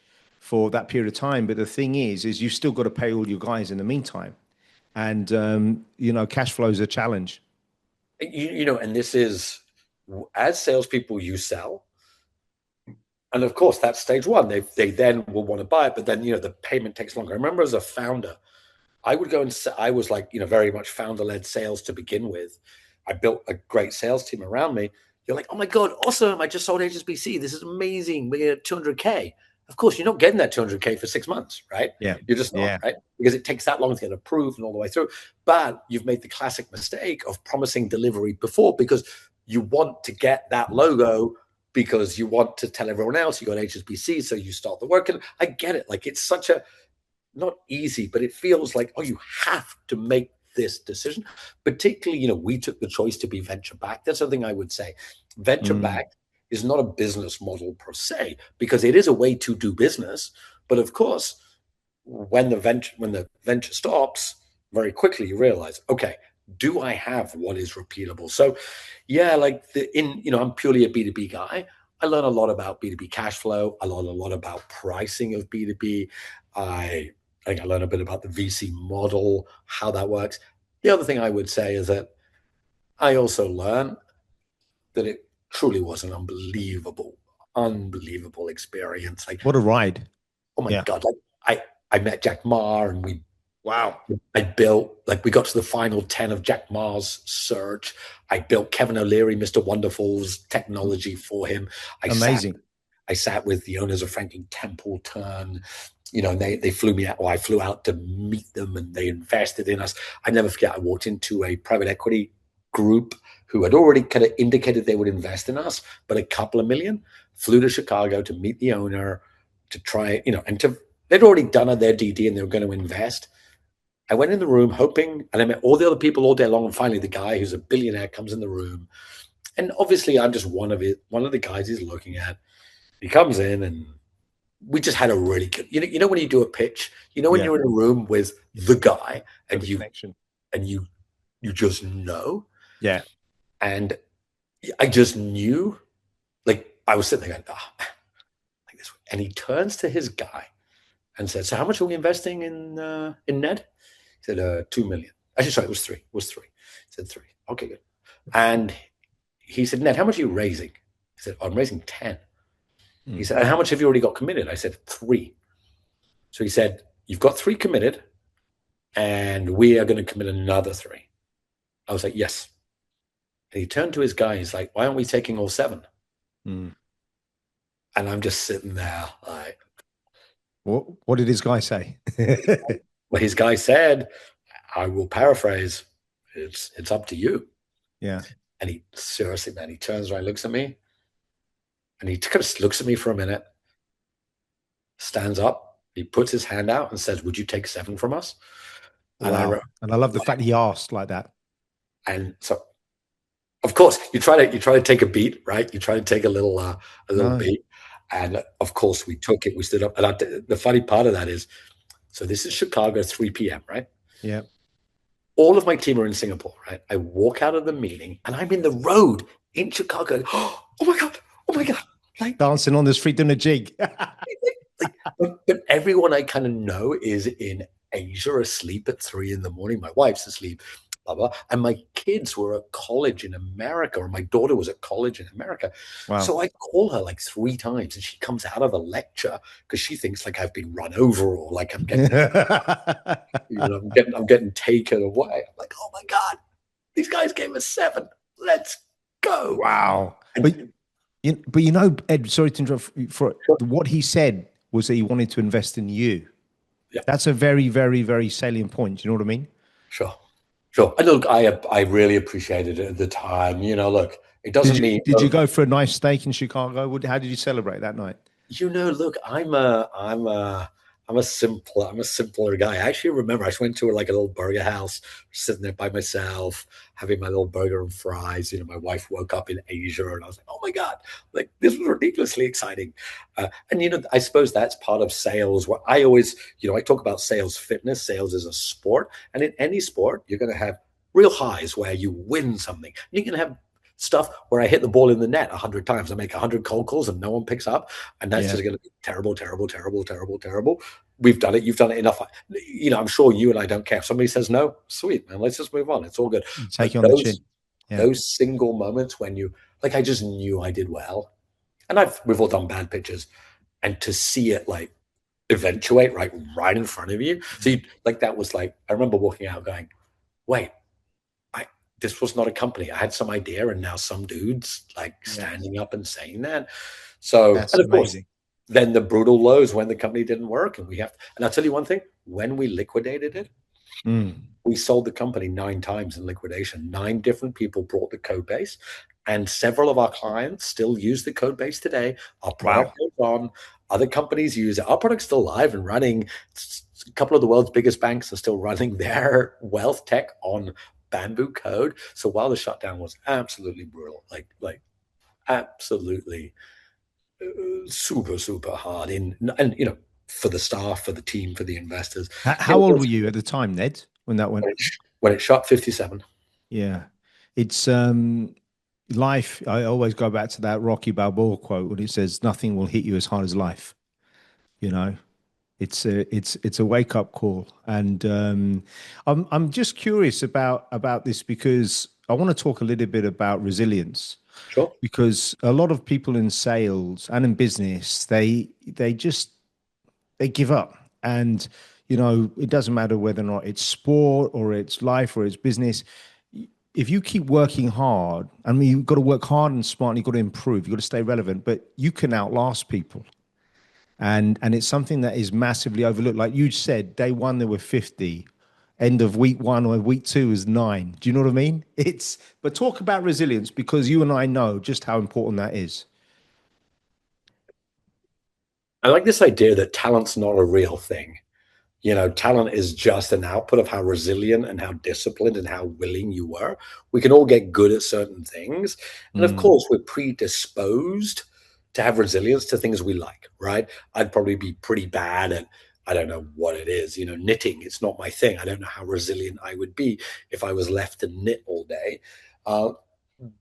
for that period of time. But the thing is you've still got to pay all your guys in the meantime. And, cash flow is a challenge. And this is, as salespeople, you sell. And of course, that's stage one. They then will want to buy it, but then, the payment takes longer. I remember as a founder, I would go and I was like, very much founder-led sales to begin with. I built a great sales team around me. You're like, oh my God, awesome. I just sold HSBC. This is amazing. We get 200K. Of course, you're not getting that 200K for 6 months, right? Yeah. You're just not, right? Because it takes that long to get approved and all the way through. But you've made the classic mistake of promising delivery before, because you want to get that logo, because you want to tell everyone else you got HSBC, so you start the work. And I get it. Like, it's such a, not easy, but it feels like, oh, you have to make this decision. Particularly, we took the choice to be venture backed. That's something I would say. Venture backed is not a business model per se, because it is a way to do business. But of course, when the venture stops, very quickly you realize, okay, do I have what is repeatable? So yeah, like I'm purely a B2B guy. I learn a lot about B2B cash flow. I learn a lot about pricing of B2B. I think I learn a bit about the VC model, how that works. The other thing I would say is that I also learned that it truly was an unbelievable experience. Like, What a ride. oh my Yeah. God, like I met Jack Ma, and Wow. we got to the final 10 of Jack Ma's search. I built Kevin O'Leary, Mr. Wonderful's technology for him. Amazing. I sat with the owners of Franklin Templeton, and they flew me out, or I flew out to meet them, and they invested in us. I never forget, I walked into a private equity group who had already kind of indicated they would invest in us, but a couple of million, flew to Chicago to meet the owner, to try, they'd already done their DD and they were going to invest. I went in the room hoping, and I met all the other people all day long. And finally, the guy who's a billionaire comes in the room. And obviously, I'm just one of the guys he's looking at. He comes in, and we just had a really good, when you do a pitch, when you're in a room with the guy and you just know. Yeah. And I just knew, like, I was sitting there going, like this. And he turns to his guy and said, "So how much are we investing in Ned?" He said, 2 million. Actually, sorry, it was 3. It was 3. He said 3. Okay, good. And he said, "Ned, how much are you raising?" He said, "I'm raising 10. He said, "And how much have you already got committed?" I said, 3. So he said, "You've got 3 committed, and we are going to commit another 3. I was like, "Yes." And he turned to his guy. He's like, "Why aren't we taking all 7? And I'm just sitting there like, what did his guy say? well, his guy said, I will paraphrase, it's up to you. Yeah. And he seriously, man, he turns around, looks at me, and he kind of looks at me for a minute, stands up, he puts his hand out and says, "Would you take 7 from us?" Wow. And I love the fact he asked like that. And so, of course, you try to take a beat, right? You try to take a little beat. And of course, we took it. We stood up. And the funny part of that is, so this is Chicago, 3 p.m., right? Yeah. All of my team are in Singapore, right? I walk out of the meeting and I'm in the road in Chicago. Oh my God. Oh my God. Like dancing on the street doing a jig. but everyone I kind of know is in Asia, asleep at 3 a.m. My wife's asleep, blah, blah. And my kids were at college in America, or my daughter was at college in America. Wow. So I call her like 3 times and she comes out of a lecture because she thinks like I've been run over, or like I'm getting, I'm getting taken away. I'm like, oh my God, these guys gave us 7. Let's go. Wow. But Ed, sorry to interrupt. What he said was that he wanted to invest in you. Yeah. That's a very, very, very salient point. Do you know what I mean? Sure. And look, I really appreciated it at the time. Look, it doesn't mean. Did you go for a nice steak in Chicago? How did you celebrate that night? Look, I'm a simpler guy. I actually remember I just went to like a little burger house, sitting there by myself, having my little burger and fries. My wife woke up in Asia, and I was like, oh my God, like this was ridiculously exciting. And I suppose that's part of sales. What I always, I talk about sales fitness. Sales is a sport, and in any sport, you're going to have real highs where you win something. You're going to have stuff where I hit the ball in the net 100 times. I make 100 cold calls and no one picks up. And that's just going to be terrible, terrible, terrible, terrible, terrible. We've done it. You've done it enough. I'm sure you and I don't care. If somebody says no, sweet, man, let's just move on. It's all good. Take you on the chin. Yeah. Those single moments when you, like, I just knew I did well. And we've all done bad pitches. And to see it like eventuate right in front of you. So that was like, I remember walking out going, wait, this was not a company. I had some idea, and now some dude's like standing up and saying that. So that's and of amazing. Course, then the brutal lows when the company didn't work, and I'll tell you one thing: when we liquidated it, we sold the company 9 times in liquidation. 9 different people brought the code base, and several of our clients still use the code base today. Our product goes on. Other companies use it. Our product's still live and running. A couple of the world's biggest banks are still running their wealth tech on Bambu code. So while the shutdown was absolutely brutal, like absolutely super, super hard and for the staff, for the team, for the investors. How old were you at the time, Ned, when that went? When it shot 57. Yeah, it's life. I always go back to that Rocky Balboa quote when it says, "Nothing will hit you as hard as life." You know, it's a wake up call, and I'm just curious about this because I want to talk a little bit about resilience Sure. because a lot of people in sales and in business they just they give up. And, it doesn't matter whether or not it's sport or it's life or it's business. If you keep working hard, I mean, you've got to work hard and smart and you've got to improve, you've got to stay relevant, but you can outlast people. And it's something that is massively overlooked. Like you said, day one, there were 50. End of week one or week two is 9. Do you know what I mean? But talk about resilience because you and I know just how important that is. I like this idea that talent's not a real thing. Talent is just an output of how resilient and how disciplined and how willing you were. We can all get good at certain things. And of Mm, course, we're predisposed to have resilience to things we like, right? I'd probably be pretty bad at, I don't know what it is, knitting. It's not my thing. I don't know how resilient I would be if I was left to knit all day. Uh,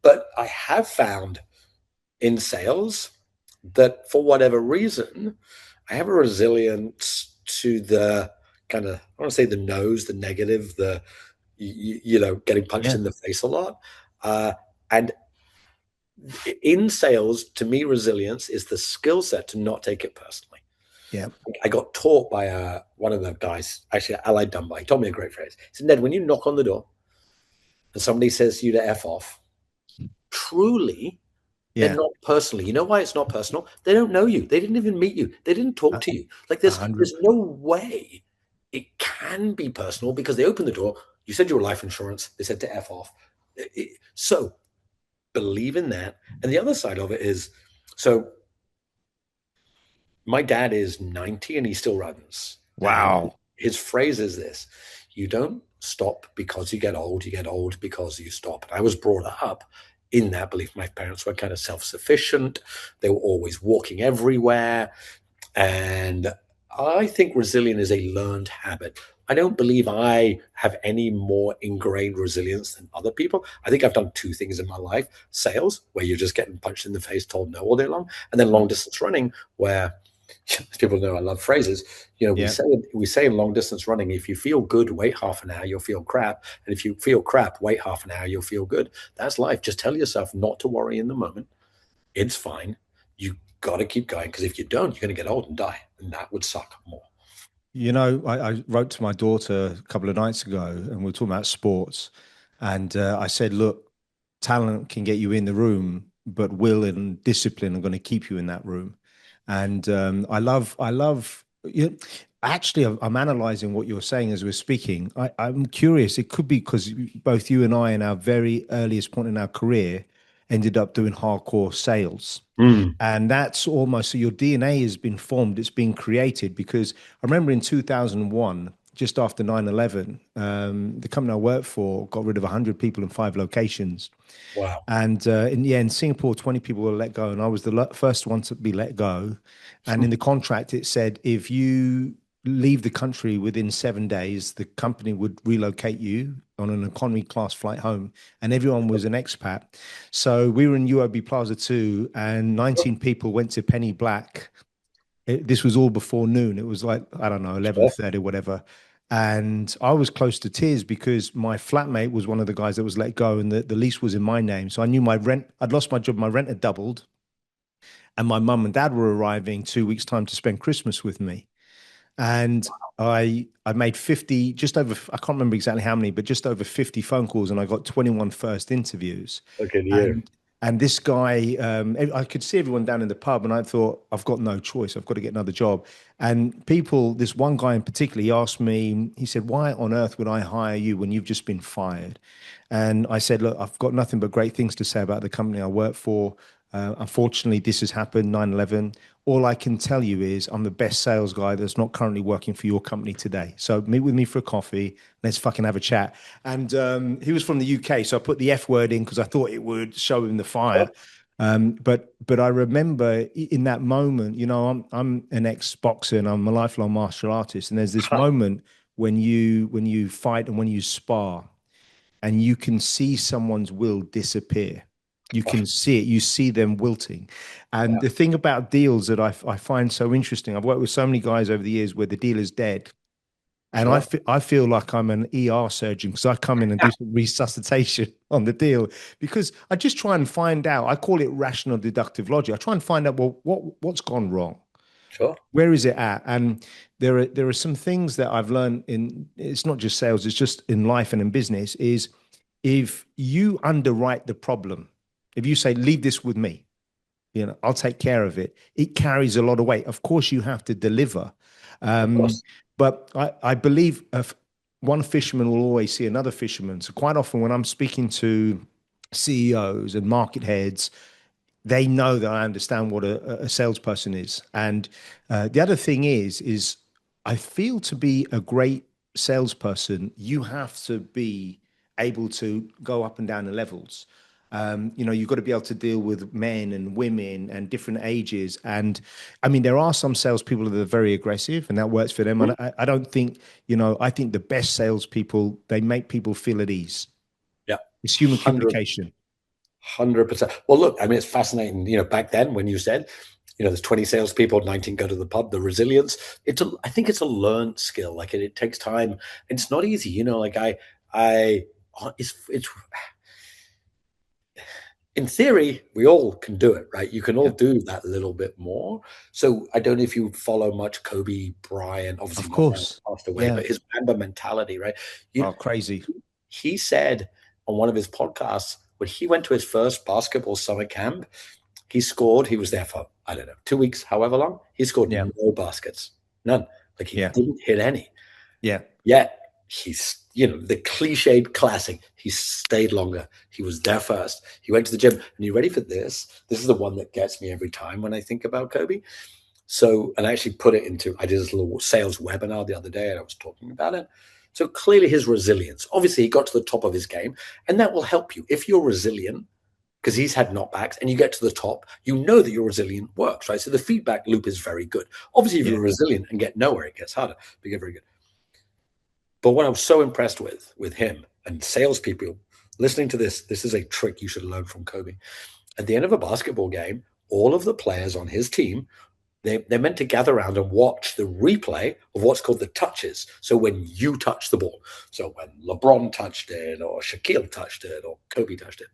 but I have found in sales that for whatever reason, I have a resilience to the kind of, I want to say the nose, the negative, getting punched yeah. in the face a lot. And in sales, to me, resilience is the skill set to not take it personally. Yeah. I got taught by one of the guys, actually, Allied Dunbar. He told me a great phrase. He said, Ned, when you knock on the door and somebody says to you to F off, truly, they're Yeah. not personally. You know why it's not personal? They don't know you. They didn't even meet you. They didn't talk A to you. Like a there's hundred. no way it can be personal because they opened the door. You said you were life insurance. They said to F off. So believe in that. And the other side of it is, so my dad is 90 and he still runs. And Wow. his phrase is this: you don't stop because you get old because you stop. And I was brought up in that belief. My parents were kind of self-sufficient. They were always walking everywhere. And I think resilient is a learned habit. I don't believe I have any more ingrained resilience than other people. I think I've done two things in my life: sales, where you're just getting punched in the face, told no all day long, and then long distance running, where people know I love phrases. We Yeah. say in long distance running, if you feel good, wait half an hour, you'll feel crap. And if you feel crap, wait half an hour, you'll feel good. That's life. Just tell yourself not to worry in the moment. It's fine. You got to keep going because if you don't, you're going to get old and die. And that would suck more. I wrote to my daughter a couple of nights ago and we were talking about sports. And I said, look, talent can get you in the room, but will and discipline are going to keep you in that room. And actually, I'm analyzing what you're saying as we're speaking. I'm curious. It could be because both you and I, in our very earliest point in our career, ended up doing hardcore sales. Mm. And that's almost so your DNA has been formed, it's been created. Because I remember in 2001, just after 9/11, the company I worked for got rid of 100 people in 5 locations. Wow. And in Singapore, 20 people were let go, and I was the first one to be let go. And in the contract, it said if you leave the country within 7 days, the company would relocate you on an economy class flight home, and everyone was an expat. So we were in UOB Plaza 2, and 19 people went to Penny Black. This was all before noon. It was like, I don't know, Sure. 11:30, whatever. And I was close to tears because my flatmate was one of the guys that was let go, and the lease was in my name. So I knew my rent, I'd lost my job, my rent had doubled, and my mum and dad were arriving 2 weeks' time to spend Christmas with me. And I made 50, just over, I can't remember exactly how many, but just over 50 phone calls, and I got 21 first interviews. Look at you. And this guy, I could see everyone down in the pub, and I thought, I've got no choice. I've got to get another job. And people, this one guy in particular, he asked me, he said, why on earth would I hire you when you've just been fired? And I said, look, I've got nothing but great things to say about the company I work for. Unfortunately, this has happened, 9/11. All I can tell you is I'm the best sales guy that's not currently working for your company today. So meet with me for a coffee. Let's fucking have a chat. And he was from the UK, so I put the F word in because I thought it would show him the fire. But I remember in that moment, I'm an ex-boxer and I'm a lifelong martial artist, and there's this moment when you fight and when you spar, and you can see someone's will disappear. You can see it. You see them wilting. And Yeah, the thing about deals that I find so interesting, I've worked with so many guys over the years where the deal is dead. And sure. I feel like I'm an ER surgeon because I come in and do some resuscitation on the deal because I just try and find out. I call it rational deductive logic. I try and find out, well, what's gone wrong? Sure. Where is it at? And there are some things that I've learned in, it's not just sales, it's just in life and in business, is if you underwrite the problem, if you say, leave this with me, I'll take care of it, it carries a lot of weight. Of course, you have to deliver. Of Um, course. but I believe one fisherman will always see another fisherman. So quite often when I'm speaking to CEOs and market heads, they know that I understand what a salesperson is. And the other thing is I feel to be a great salesperson, you have to be able to go up and down the levels. You've got to be able to deal with men and women and different ages. And I mean, there are some salespeople that are very aggressive and that works for them. And Mhm. I don't think, I think the best salespeople, they make people feel at ease. Yeah. It's human 100, communication. 100%. Well, look, I mean, it's fascinating. Back then when you said, there's 20 salespeople, 19 go to the pub, the resilience, I think it's a learned skill. Like it takes time. It's not easy. Like it's in theory, we all can do it, right? You can all Yeah, do that little bit more. So I don't know if you follow much Kobe Bryant, obviously of not now, course. passed away, Yeah. but his Mamba mentality, right? You, Oh, crazy. he said on one of his podcasts, when he went to his first basketball summer camp, he scored, he was there for, I don't know, 2 weeks, however long. He scored Yeah. no baskets, none. Like he Yeah. didn't hit any. Yeah. Yet the cliched classic. He stayed longer. He was there first. He went to the gym. And you ready for this? This is the one that gets me every time when I think about Kobe. So, and I actually I did this little sales webinar the other day and I was talking about it. So clearly his resilience, obviously he got to the top of his game and that will help you. If you're resilient, because he's had knockbacks and you get to the top, you know that your resilient works, right? So the feedback loop is very good. Obviously, if Yeah. you're resilient and get nowhere, it gets harder, but you get very good. But what I was so impressed with him and salespeople listening to this is a trick you should learn from Kobe. At the end of a basketball game, all of the players on his team, they're meant to gather around and watch the replay of what's called the touches. So when you touch the ball, so when LeBron touched it or Shaquille touched it or Kobe touched it,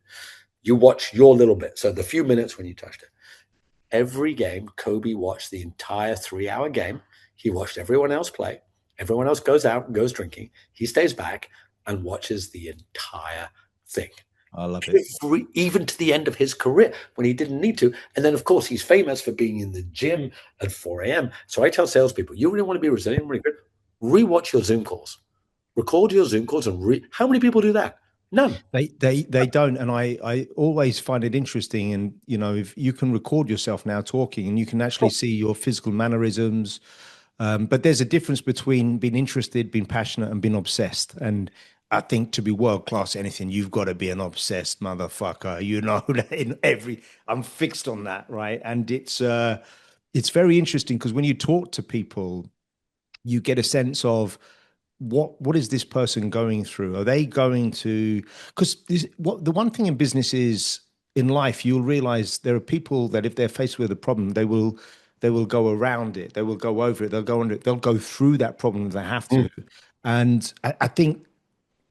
you watch your little bit. So the few minutes when you touched it. Every game, Kobe watched the entire 3 hour game. He watched everyone else play. Everyone else goes out and goes drinking. He stays back and watches the entire thing. I love it. Even to the end of his career when he didn't need to. And then, of course, he's famous for being in the gym at 4 a.m. So I tell salespeople, you really want to be resilient, really good, rewatch your Zoom calls, record your Zoom calls, and how many people do that? None. They don't, and I always find it interesting. And if you can record yourself now talking, and you can actually Oh, see your physical mannerisms, but there's a difference between being interested, being passionate, and being obsessed. And I think to be world class, at anything you've got to be an obsessed motherfucker. That in every, I'm fixed on that, right? And it's very interesting because when you talk to people, you get a sense of what is this person going through? Are they going to, because what the one thing in business is, in life you'll realize there are people that if they're faced with a problem, they will go around it, they will go over it, they'll go under it, they'll go through that problem if they have mm. to. And I think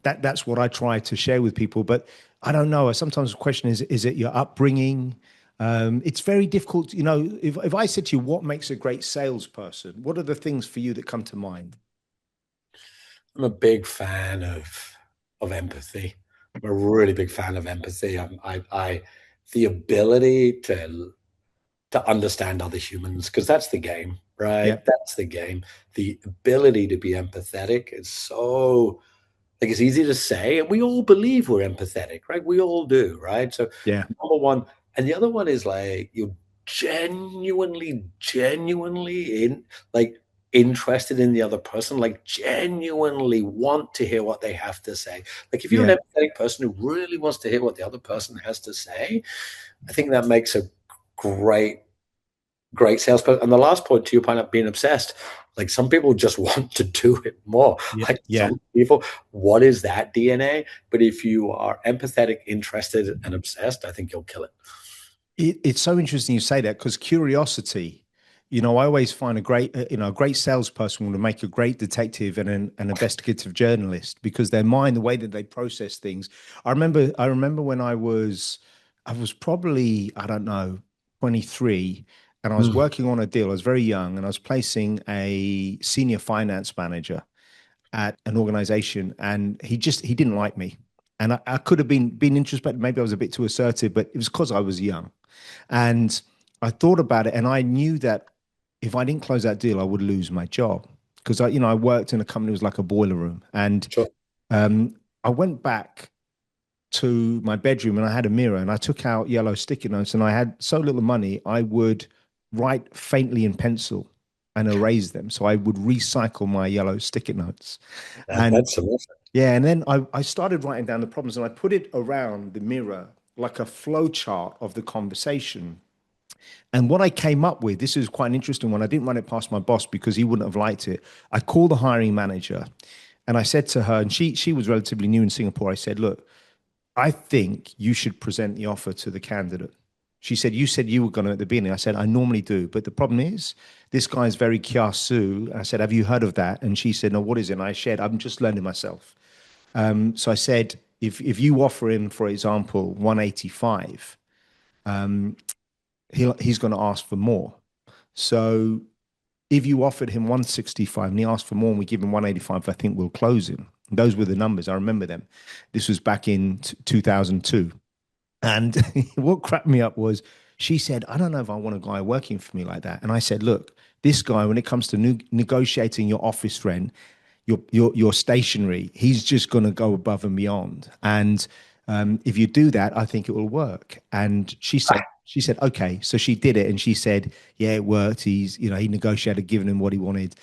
that's what I try to share with people. But I don't know, sometimes the question is it your upbringing? It's very difficult, if I said to you, what makes a great salesperson, what are the things for you that come to mind? I'm a big fan of empathy. I'm a really big fan of empathy. The ability to understand other humans, because that's the game, right? Yeah. That's the game. The ability to be empathetic is so like it's easy to say, and we all believe we're empathetic, right? We all do, right? So Yeah. number one, and the other one is like you're genuinely in like interested in the other person, like genuinely want to hear what they have to say. Like if you're Yeah. an empathetic person who really wants to hear what the other person has to say, I think that makes a great, great salesperson. And the last point to your point of being obsessed, like some people just want to do it more. Yeah. Like Yeah. some people, what is that DNA? But if you are empathetic, interested, and obsessed, I think you'll kill it. It's so interesting you say that because curiosity, I always find a great salesperson will make a great detective and an investigative journalist because their mind, the way that they process things. I remember when I was probably, I don't know, 23, and I was Mm. working on a deal. I was very young and I was placing a senior finance manager at an organization, and he didn't like me. And I could have been introspective. Maybe I was a bit too assertive, but it was because I was young. And I thought about it, and I knew that if I didn't close that deal, I would lose my job because I worked in a company that was like a boiler room, and Sure. I went back to my bedroom and I had a mirror and I took out yellow sticky notes, and I had so little money I would write faintly in pencil and erase them. So I would recycle my yellow sticky notes, and That's amazing. yeah, and then I started writing down the problems and I put it around the mirror like a flow chart of the conversation. And what I came up with, this is quite an interesting one. I didn't run it past my boss because he wouldn't have liked it. I called the hiring manager and I said to her, and she was relatively new in Singapore. I said, look, I think you should present the offer to the candidate. She said, you said you were going to at the beginning. I said, I normally do. But the problem is, this guy's very kiasu. I said, have you heard of that? And she said, no, what is it? And I shared, I'm just learning myself. So I said, if you offer him, for example, 185, he's going to ask for more. So if you offered him 165 and he asked for more and we give him 185, I think we'll close him. Those were the numbers. I remember them. This was back in 2002. And what cracked me up was she said, I don't know if I want a guy working for me like that. And I said, look, this guy, when it comes to negotiating your office rent, your stationery, he's just going to go above and beyond. And if you do that, I think it will work. And she said, okay. So she did it, and she said, yeah, it worked. He negotiated, giving him what he wanted,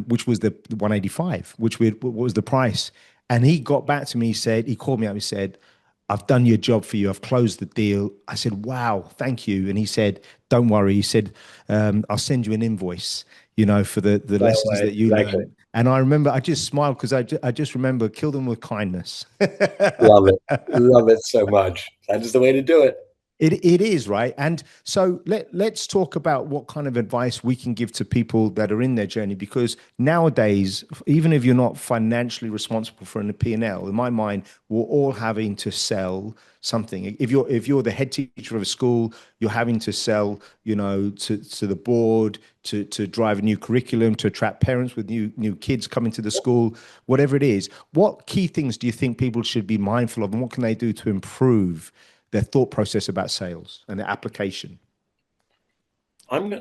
which was the 185, what was the price. And he got back to me. He called me up. He said, I've done your job for you. I've closed the deal. I said, wow, thank you. And he said, don't worry. He said, I'll send you an invoice, for the Right, lessons right, that you exactly. learned. And I remember, I just smiled because I just remember, kill them with kindness. Love it. Love it so much. That is the way to do it. It is, right. And so let's talk about what kind of advice we can give to people that are in their journey, because nowadays, even if you're not financially responsible for an P&L, in my mind, we're all having to sell something. If you're the head teacher of a school, you're having to sell, to the board, to drive a new curriculum, to attract parents with new kids coming to the school, whatever it is. What key things do you think people should be mindful of, and what can they do to improve their thought process about sales and their application?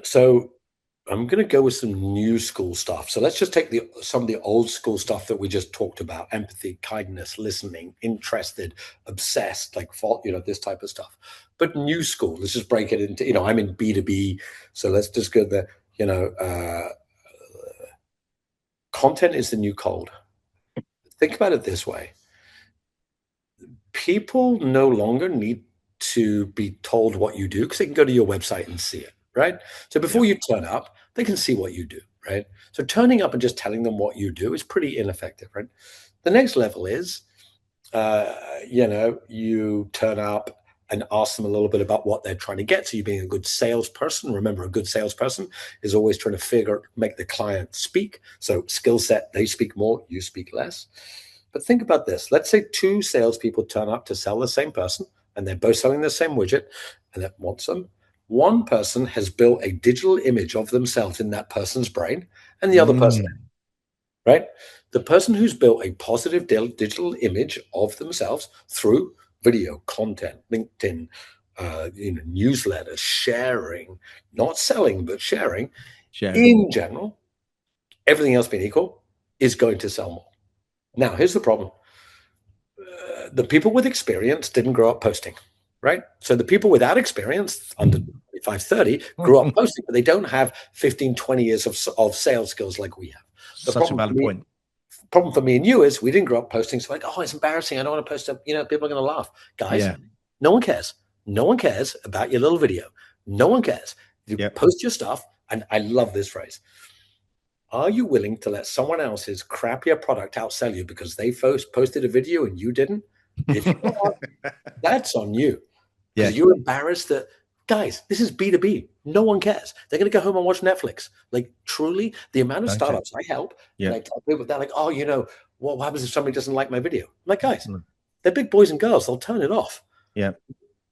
So I'm going to go with some new school stuff. So let's just take some of the old school stuff that we just talked about: empathy, kindness, listening, interested, obsessed, like fault, this type of stuff. But new school, let's just break it into, I'm in B2B. So let's just go there. Content is the new cold. Think about it this way: people no longer need to be told what you do because they can go to your website and see it, right? So before Yeah. you turn up, they can see what you do, right? So turning up and just telling them what you do is pretty ineffective, right? The next level is, you turn up and ask them a little bit about what they're trying to get. So you being a good salesperson. Remember, a good salesperson is always trying to make the client speak. So skill set, they speak more, you speak less. But think about this. Let's say two salespeople turn up to sell the same person, and they're both selling the same widget, and that wants them. One person has built a digital image of themselves in that person's brain, and the other person, Mm, right? The person who's built a positive digital image of themselves through video content, LinkedIn, newsletters, sharing, not selling, but sharing sharing. in general, everything else being equal, is going to sell more. Now, here's the problem. The people with experience didn't grow up posting, right? So the people without experience, under 25, 30, grew up posting, but they don't have 15, 20 years of sales skills like we have. The Such a valid point. Problem for me and you is we didn't grow up posting. So like, oh, it's embarrassing. I don't want to post up. People are going to laugh. Guys, no one cares. No one cares about your little video. No one cares. You post your stuff. And I love this phrase. Are you willing to let someone else's crappier product outsell you because they first posted a video and you didn't? If you are, that's on you. Because you're embarrassed that, guys, this is B2B. No one cares. They're going to go home and watch Netflix. Like, truly, the amount of startups I help, and I tell people, they're like, oh, what happens if somebody doesn't like my video? I'm like, guys, they're big boys and girls. They'll turn it off. Yeah.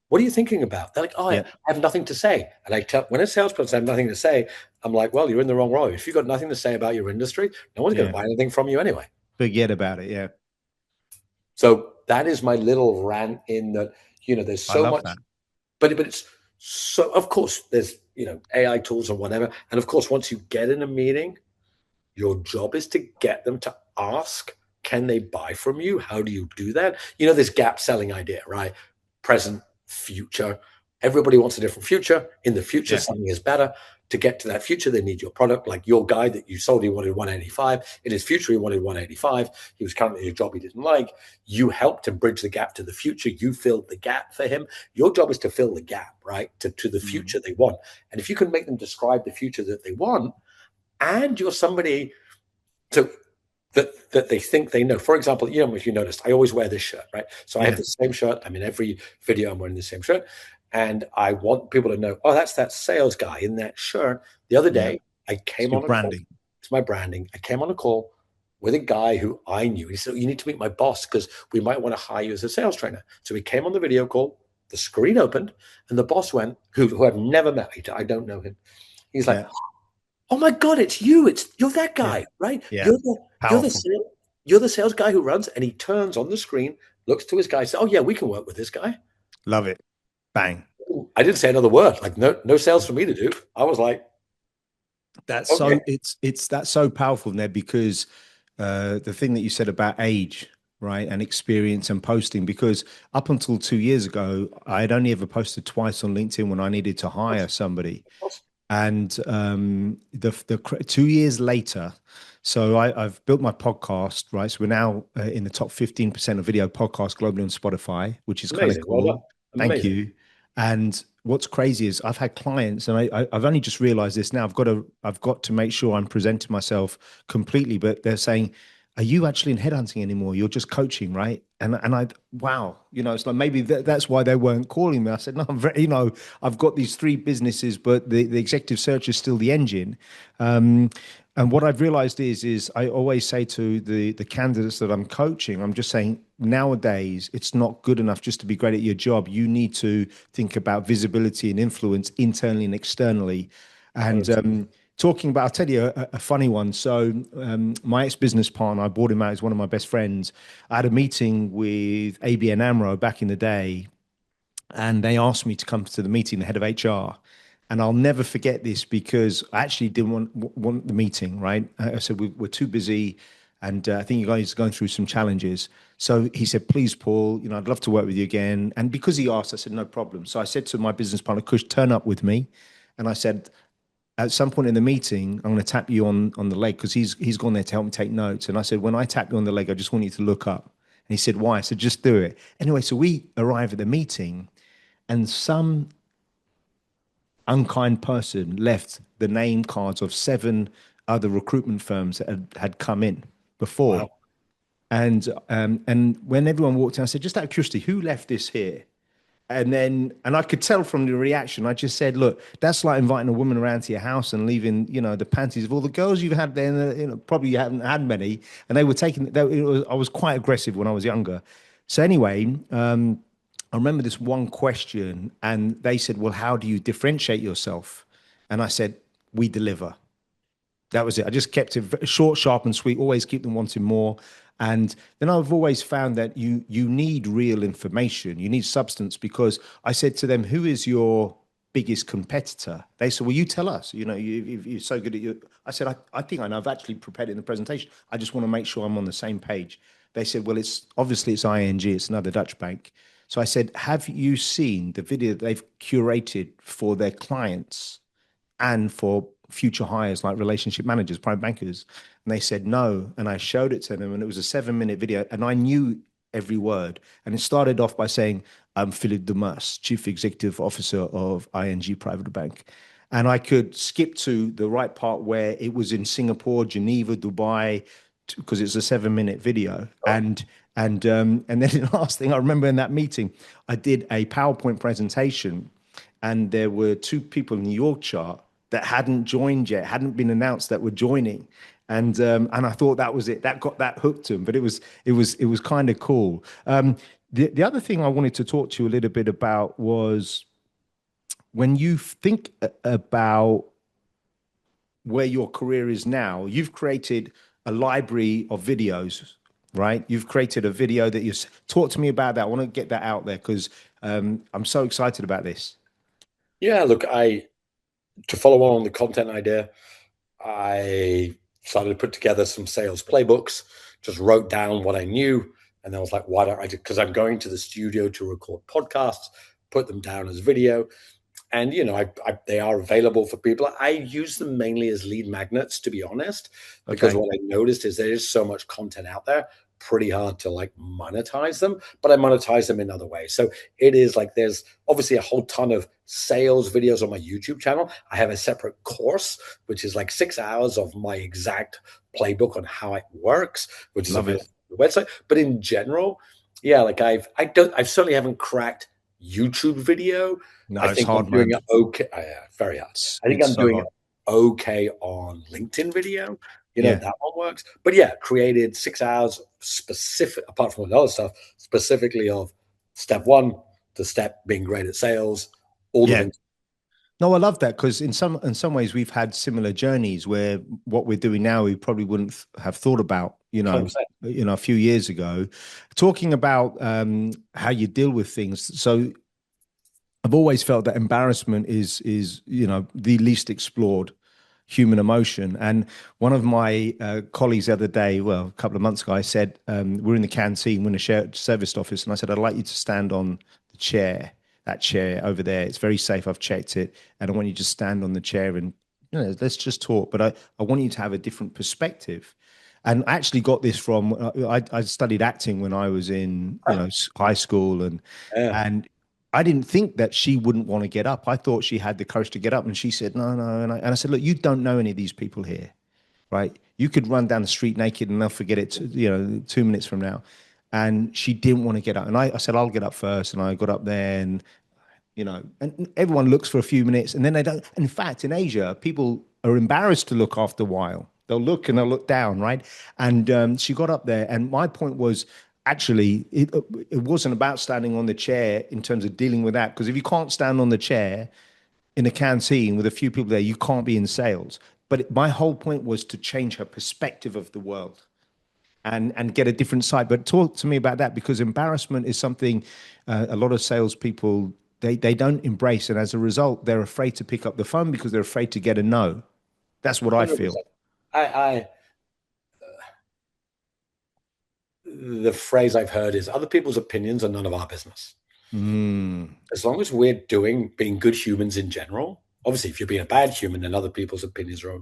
What are you thinking about? They're like, oh, I have nothing to say. And I tell, when a salesperson says nothing to say, I'm like, well, you're in the wrong role. If you've got nothing to say about your industry, no one's going to buy anything from you anyway. Forget about it. Yeah. So that is my little rant in that, there's so much, but it's so, of course, there's, AI tools and whatever. And of course, once you get in a meeting, your job is to get them to ask, can they buy from you? How do you do that? This gap selling idea, right? Present, future. Everybody wants a different future. In the future, something is better. To get to that future, they need your product. Like your guy that you sold, he wanted 185. In his future, he wanted 185. He was currently in a job he didn't like. You helped him bridge the gap to the future. You filled the gap for him. Your job is to fill the gap, right? To the future they want. And if you can make them describe the future that they want, and you're somebody that they think they know. For example, if you noticed, I always wear this shirt, right? So I have the same shirt. I'm in every video, I'm wearing the same shirt. And I want people to know, oh, that's that sales guy in that shirt. The other day, I came on a branding. Call. It's my branding. I came on a call with a guy who I knew. He said, you need to meet my boss because we might want to hire you as a sales trainer. So we came on the video call, the screen opened, and the boss went, who I've never met. I don't know him. He's like, oh my God, it's you. You're that guy, right? Yeah. You're the sales guy who runs, and he turns on the screen, looks to his guy, says, oh yeah, we can work with this guy. Love it. Bang. I didn't say another word. Like no sales for me to do. I was like, that's okay. That's so powerful, Ned, because the thing that you said about age, right, and experience and posting, because up until 2 years ago, I had only ever posted twice on LinkedIn when I needed to hire somebody. And the 2 years later, so I've built my podcast, right? So we're now in the top 15% of video podcasts globally on Spotify, which is kind of cool. Well, thank you. And what's crazy is I've had clients, and I've only just realized this now. I've got to make sure I'm presenting myself completely. But they're saying, "Are you actually in headhunting anymore? You're just coaching, right?" And wow, it's like maybe that's why they weren't calling me. I said, "No, I'm very, I've got these 3 businesses, but the executive search is still the engine." And what I've realized is I always say to the candidates that I'm coaching, I'm just saying nowadays it's not good enough just to be great at your job. You need to think about visibility and influence internally and externally. And talking about, I'll tell you a funny one. So my ex-business partner, I bought him out as one of my best friends. I had a meeting with ABN AMRO back in the day, and they asked me to come to the meeting, the head of HR. And I'll never forget this because I actually didn't want the meeting, right? I said, we're too busy, and I think you guys are going through some challenges. So he said, please, Paul, I'd love to work with you again. And because he asked, I said, no problem. So I said to my business partner, Kush, turn up with me. And I said, at some point in the meeting, I'm going to tap you on the leg because he's gone there to help me take notes. And I said, when I tap you on the leg, I just want you to look up. And he said, why? I said, just do it. Anyway, so we arrive at the meeting, and some unkind person left the name cards of 7 other recruitment firms that had come in before. Wow. And when everyone walked in, I said, just out of curiosity, who left this here? And I could tell from the reaction, I just said, look, that's like inviting a woman around to your house and leaving, the panties of all the girls you've had there, probably you haven't had many. And they were I was quite aggressive when I was younger. So anyway, I remember this one question, and they said, well, how do you differentiate yourself? And I said, we deliver. That was it. I just kept it short, sharp, and sweet, always keep them wanting more. And then I've always found that you need real information. You need substance, because I said to them, who is your biggest competitor? They said, well, you tell us, you're so good at your, I said, I think I know. I've actually prepared it in the presentation. I just want to make sure I'm on the same page. They said, well, it's ING. It's another Dutch bank. So I said, have you seen the video that they've curated for their clients and for future hires like relationship managers, private bankers? And they said no. And I showed it to them, and it was a 7-minute video, and I knew every word. And it started off by saying, I'm Philip Dumas, Chief Executive Officer of ING Private Bank. And I could skip to the right part where it was in Singapore, Geneva, Dubai, because it's a 7-minute video. And then the last thing I remember in that meeting, I did a PowerPoint presentation, and there were two people in the org chart that hadn't joined yet, hadn't been announced that were joining. And I thought that was it. That hooked him. But it was kind of cool. The other thing I wanted to talk to you a little bit about was when you think about where your career is now, you've created a library of videos, right? You've created a video that you talk to me about that. I want to get that out there because I'm so excited about this. Yeah, look, to follow on the content idea, I started to put together some sales playbooks, just wrote down what I knew. And then I was like, why don't I do, because I'm going to the studio to record podcasts, put them down as video. And, they are available for people. I use them mainly as lead magnets, to be honest, because what I noticed is there is so much content out there, pretty hard to monetize them, but I monetize them in other ways. So it is there's obviously a whole ton of sales videos on my YouTube channel. I have a separate course, which is 6 hours of my exact playbook on how it works, which is available on the website. But in general, yeah, I certainly haven't cracked YouTube video. No, I think I'm doing it okay. Very hard. I think I'm doing it okay on LinkedIn video. That one works. But yeah, created 6 hours specific, apart from all the other stuff, specifically of step one to step being great at sales, all the things. No, I love that because in some ways we've had similar journeys where what we're doing now we probably wouldn't have thought about, a few years ago. Talking about how you deal with things. So I've always felt that embarrassment is the least explored human emotion. And one of my colleagues the other day, well, a couple of months ago, I said, we're in the canteen, we're in a shared service office. And I said, I'd like you to stand on the chair, that chair over there. It's very safe. I've checked it. And I want you to stand on the chair and, let's just talk. But I want you to have a different perspective. And I actually got this from, I studied acting when I was in, high school and I didn't think that she wouldn't want to get up. I thought she had the courage to get up, and she said, no. And I said, look, you don't know any of these people here, right? You could run down the street naked and they'll forget it, 2 minutes from now. And she didn't want to get up. And I said, I'll get up first. And I got up there and, and everyone looks for a few minutes and then they don't. In fact, in Asia, people are embarrassed to look after a while. They'll look and they'll look down, right? And she got up there. And my point was, actually, it wasn't about standing on the chair in terms of dealing with that. Because if you can't stand on the chair in a canteen with a few people there, you can't be in sales. But my whole point was to change her perspective of the world and get a different side. But talk to me about that, because embarrassment is something a lot of salespeople, they don't embrace. And as a result, they're afraid to pick up the phone because they're afraid to get a no. That's what 100%. I feel. The phrase I've heard is other people's opinions are none of our business. As long as we're being good humans in general, obviously if you're being a bad human, then other people's opinions are,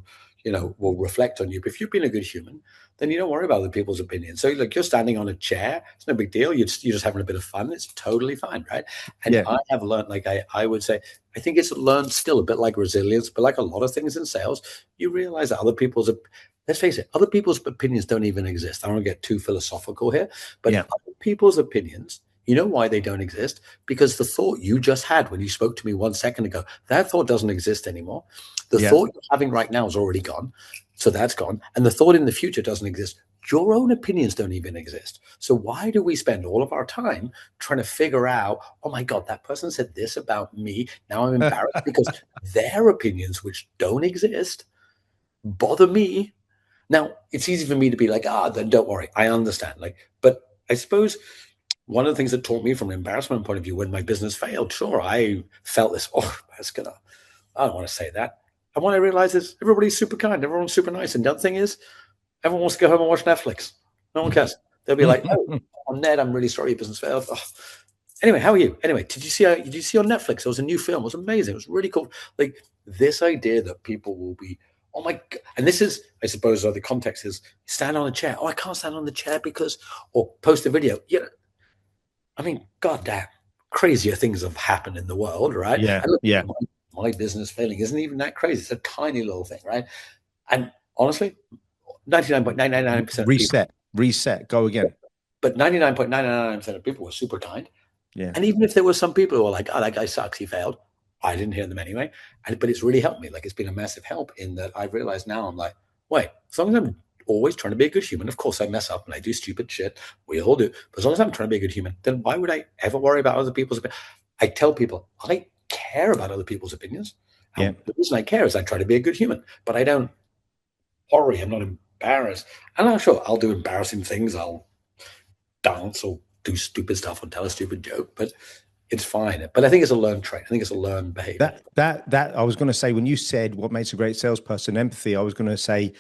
will reflect on you. But if you've been a good human, then you don't worry about other people's opinions. So you're standing on a chair, it's no big deal. You're just having a bit of fun. It's totally fine, right? And I have learned, I would say, I think it's learned still a bit like resilience, but like a lot of things in sales, you realize that let's face it, other people's opinions don't even exist. I don't want to get too philosophical here, but other people's opinions, you know why they don't exist? Because the thought you just had when you spoke to me 1 second ago, that thought doesn't exist anymore. The thought you're having right now is already gone. So that's gone. And the thought in the future doesn't exist. Your own opinions don't even exist. So why do we spend all of our time trying to figure out, oh my God, that person said this about me. Now I'm embarrassed because their opinions, which don't exist, bother me. Now, it's easy for me to be like, then don't worry. I understand. But I suppose one of the things that taught me from an embarrassment point of view when my business failed, sure, I felt this, I don't want to say that. And what I realized is everybody's super kind. Everyone's super nice. And the other thing is, everyone wants to go home and watch Netflix. No one cares. They'll be like, oh, Ned, I'm really sorry your business failed. Anyway, how are you? Anyway, did you see on Netflix? There was a new film. It was amazing. It was really cool. Like this idea that people will be, oh my God. And this is, I suppose, the context is stand on a chair. Oh, I can't stand on the chair because, or post a video. Yeah. I mean, goddamn, crazier things have happened in the world, right? Yeah, And look, yeah. my business failing isn't even that crazy. It's a tiny little thing, right? And honestly, 99.999% of people, Reset, go again. but 99.999% of people were super kind. Yeah. And even if there were some people who were like, oh, that guy sucks, he failed, I didn't hear them anyway. But it's really helped me. Like, it's been a massive help in that I've realized now I'm like, wait, as long as I'm always trying to be a good human, of course I mess up and I do stupid shit. We all do. But as long as I'm trying to be a good human, then why would I ever worry about other people's opinions? I tell people, I care about other people's opinions. Yeah. And the reason I care is I try to be a good human, but I don't worry. I'm not embarrassed. And I'm sure I'll do embarrassing things. I'll dance or do stupid stuff or tell a stupid joke, but it's fine. But I think it's a learned trait. I think it's a learned behavior. That I was going to say, when you said what makes a great salesperson, empathy, I was going to say,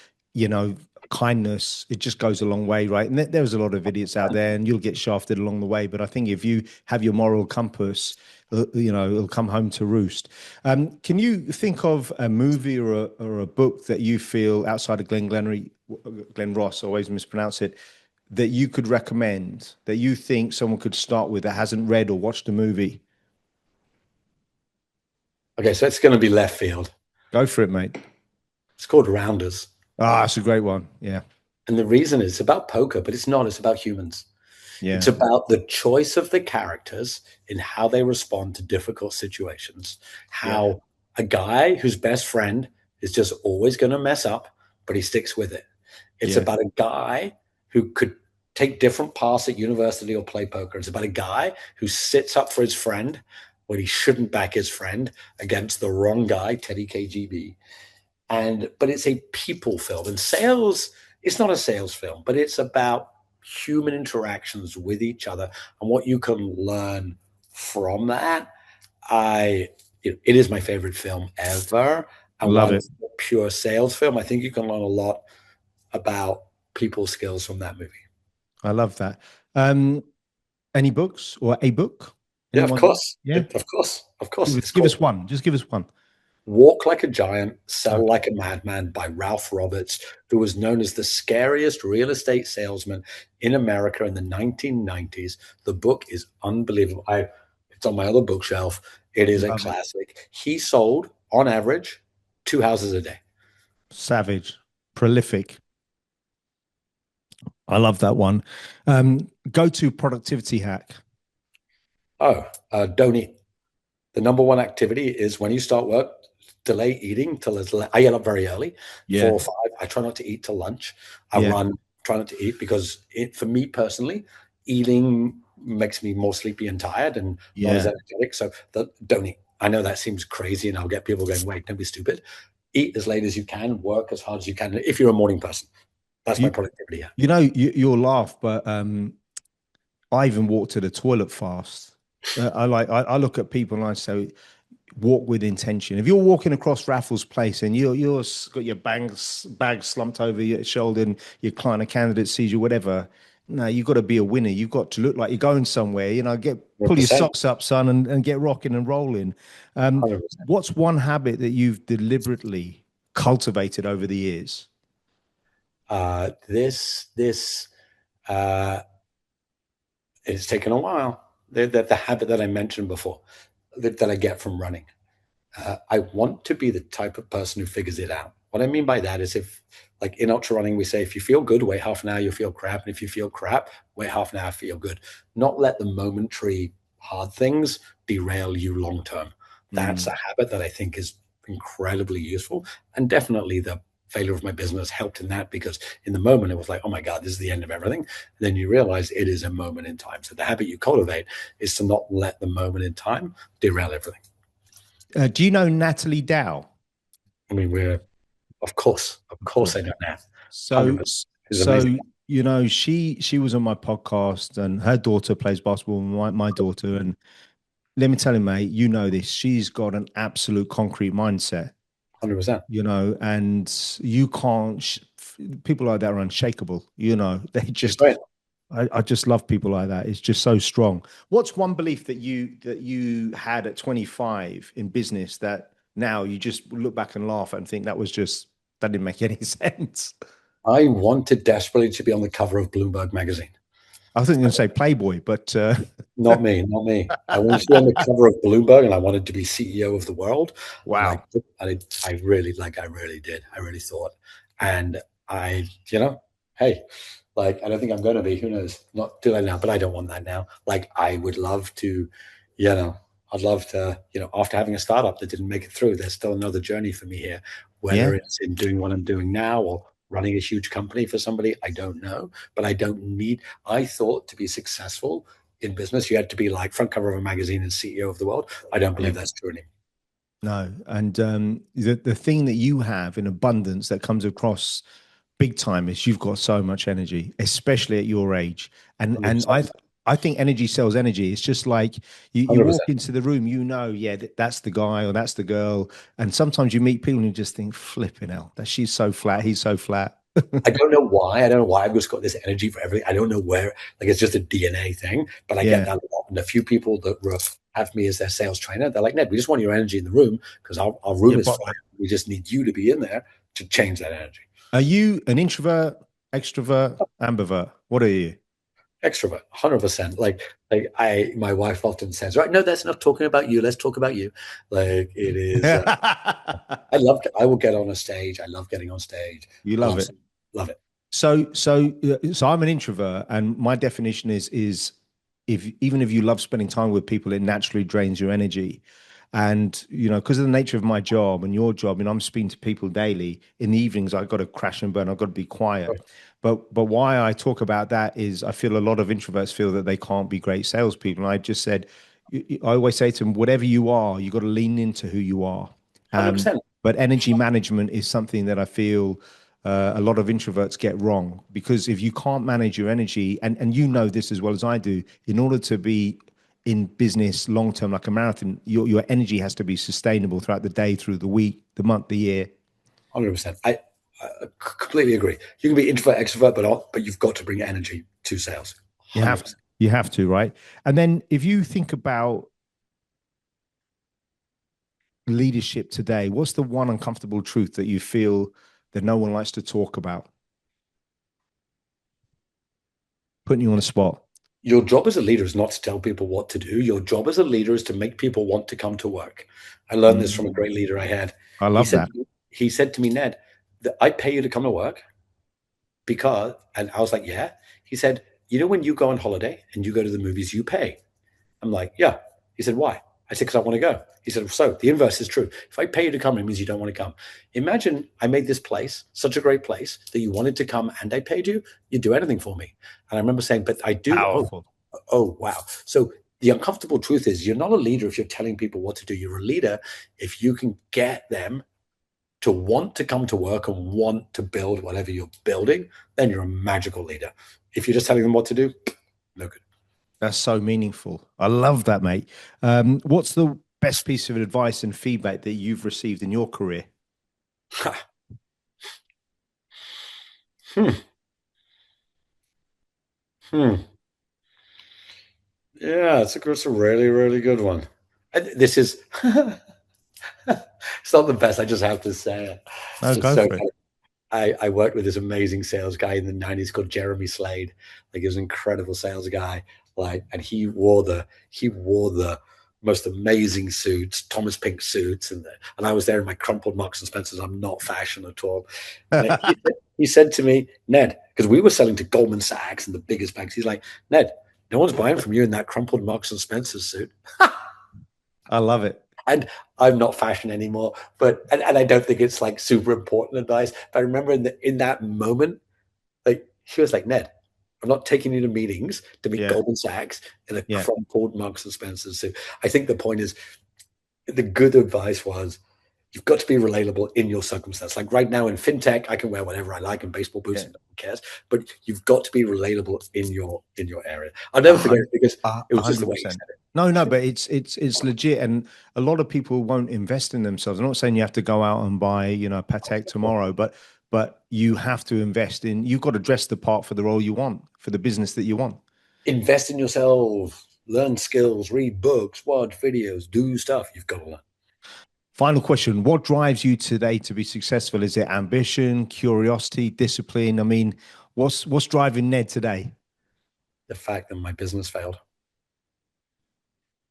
kindness, it just goes a long way, right? And there's a lot of idiots out there and you'll get shafted along the way. But I think if you have your moral compass, it'll come home to roost. Can you think of a movie or a book that you feel, outside of Glenn Ross, I always mispronounce it, that you could recommend, that you think someone could start with that hasn't read or watched the movie? Okay, so it's going to be left field. Go for it, mate. It's called Rounders. Ah, it's a great one. Yeah. And the reason is it's about poker, but it's not. It's about humans. Yeah. It's about the choice of the characters in how they respond to difficult situations. How a guy whose best friend is just always going to mess up, but he sticks with it. It's about a guy who could take different paths at university or play poker. It's about a guy who sits up for his friend when he shouldn't back his friend against the wrong guy, Teddy KGB. But it's a people film. And sales, it's not a sales film, but it's about human interactions with each other and what you can learn from that. It is my favorite film ever. And Love while it. it's a pure sales film, I think you can learn a lot about people skills from that movie. I love that. Any books or a book? Yeah, of course. Yeah, of course. Give us one. Just give us one. Walk Like a Giant, Sell Like a Madman by Ralph Roberts, who was known as the scariest real estate salesman in America in the 1990s. The book is unbelievable. It's on my other bookshelf. It is a classic. He sold, on average, 2 houses a day. Savage, prolific. I love that one. Go to productivity hack. Don't eat. The number one activity is when you start work, delay eating till I get up very early, 4 or 5. I try not to eat till lunch. I run, try not to eat because for me personally, eating makes me more sleepy and tired and not as energetic. So don't eat. I know that seems crazy and I'll get people going, wait, don't be stupid. Eat as late as you can, work as hard as you can. If you're a morning person, that's my productivity. Yeah. You'll laugh, but I even walk to the toilet fast. I look at people and I say, walk with intention. If you're walking across Raffles Place and you're got your bag slumped over your shoulder and your client or candidate sees you, whatever, no, you've got to be a winner. You've got to look like you're going somewhere. Pull your socks up, son, and get rocking and rolling. What's one habit that you've deliberately cultivated over the years? It's taken a while. The habit that I mentioned before that I get from running. I want to be the type of person who figures it out. What I mean by that is like in ultra running, we say, if you feel good, wait half an hour, you'll feel crap. And if you feel crap, wait half an hour, feel good. Not let the momentary hard things derail you long-term. That's a habit that I think is incredibly useful. And definitely the failure of my business helped in that, because in the moment it was like, oh my God, this is the end of everything. And then you realize it is a moment in time. So the habit you cultivate is to not let the moment in time derail everything. Do you know Natalie Dow? I mean, of course I know Nat. So she was on my podcast and her daughter plays basketball, my daughter. And let me tell you, mate, you know this, she's got an absolute concrete mindset. 100%. And you can't, people like that are unshakable, they just, I just love people like that. It's just so strong. What's one belief that you had at 25 in business that now you just look back and laugh at and think that didn't make any sense? I wanted desperately to be on the cover of Bloomberg magazine. I was going to say Playboy, but Not me, not me. I wanted to be on the cover of Bloomberg, and I wanted to be CEO of the world. wow. I really did. I really thought, and hey, like I don't think I'm going to be. Who knows? Not too late now, but I don't want that now. Like I would love to, I'd love to, after having a startup that didn't make it through, there's still another journey for me here. Yeah. Whether it's in doing what I'm doing now or running a huge company for somebody, I don't know. But I thought to be successful in business, you had to be like front cover of a magazine and CEO of the world. I don't believe that's true anymore. No. And the thing that you have in abundance that comes across big time is you've got so much energy, especially at your age. And 100%. I think energy sells energy. It's just like you walk into the room, that's the guy or that's the girl. And sometimes you meet people and you just think, flipping hell, that she's so flat, he's so flat. I don't know why. I don't know why I've just got this energy for everything. I don't know where. Like it's just a DNA thing. But I get that a lot. And a few people that have me as their sales trainer, they're like, Ned, we just want your energy in the room because our room is flat. We just need you to be in there to change that energy. Are you an introvert, extrovert, ambivert? What are you? Extrovert, 100%. Like my wife often says, right, no, that's not talking about you. Let's talk about you. Like it is. I will get on a stage. I love getting on stage. You love it. Love it. So I'm an introvert, and my definition is even if you love spending time with people, it naturally drains your energy. And, because of the nature of my job and your job, and I'm speaking to people daily in the evenings, I've got to crash and burn. I've got to be quiet. Right. But why I talk about that is I feel a lot of introverts feel that they can't be great salespeople. And I just said, I always say to them, whatever you are, you got to lean into who you are. 100%. But energy management is something that I feel a lot of introverts get wrong, because if you can't manage your energy, and you know this as well as I do, in order to be in business long term, like a marathon, your energy has to be sustainable throughout the day, through the week, the month, the year. 100%. I completely agree. You can be introvert, extrovert, but you've got to bring energy to sales. 100%. You have to, right? And then if you think about leadership today, what's the one uncomfortable truth that you feel that no one likes to talk about? Putting you on the spot. Your job as a leader is not to tell people what to do. Your job as a leader is to make people want to come to work. I learned this from a great leader I had. I love that. He said to me, Ned, I pay you to come to work because, and I was like, yeah. He said, when you go on holiday and you go to the movies, you pay. I'm like, yeah. He said, why? I said, because I want to go. He said, so the inverse is true. If I pay you to come, it means you don't want to come. Imagine I made this place such a great place that you wanted to come and I paid you, you'd do anything for me. And I remember saying, but I do. Oh, wow. So the uncomfortable truth is you're not a leader if you're telling people what to do. You're a leader if you can get them to want to come to work and want to build whatever you're building, then you're a magical leader. If you're just telling them what to do, no good. That's so meaningful. I love that, mate. What's the best piece of advice and feedback that you've received in your career? Yeah, it's a really, really good one. This is, it's not the best, I just have to say it. No, go for it. I worked with this amazing sales guy in the 90s called Jeremy Slade. Like he was an incredible sales guy. And he wore the most amazing suits, Thomas Pink suits, and I was there in my crumpled Marks and Spencers. I'm not fashion at all. And he said to me, Ned, because we were selling to Goldman Sachs and the biggest banks. He's like, Ned, no one's buying from you in that crumpled Marks and Spencers suit. I love it. And I'm not fashion anymore, but I don't think it's like super important advice. But I remember in that moment, like he was like, Ned, I'm not taking you to meetings to meet Goldman Sachs in a crumpled Marks and Spencers suit. I think the point is, the good advice was, you've got to be relatable in your circumstance. Like right now in fintech, I can wear whatever I like in baseball boots and no one cares. But you've got to be relatable in your area. I'll never forget it because it was just the way he said it. No, but it's legit, and a lot of people won't invest in themselves. I'm not saying you have to go out and buy, Patek tomorrow, but but you have to invest in, you've got to dress the part for the role you want, for the business that you want. Invest in yourself, learn skills, read books, watch videos, do stuff. You've got to learn. Final question. What drives you today to be successful? Is it ambition, curiosity, discipline? I mean, what's driving Ned today? The fact that my business failed.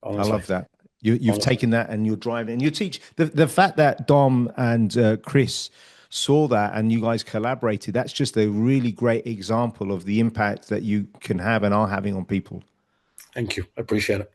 I Honestly. love that. You've taken that and you're driving and you teach the fact that Dom and Chris saw that and you guys collaborated. That's just a really great example of the impact that you can have and are having on people. Thank you. I appreciate it.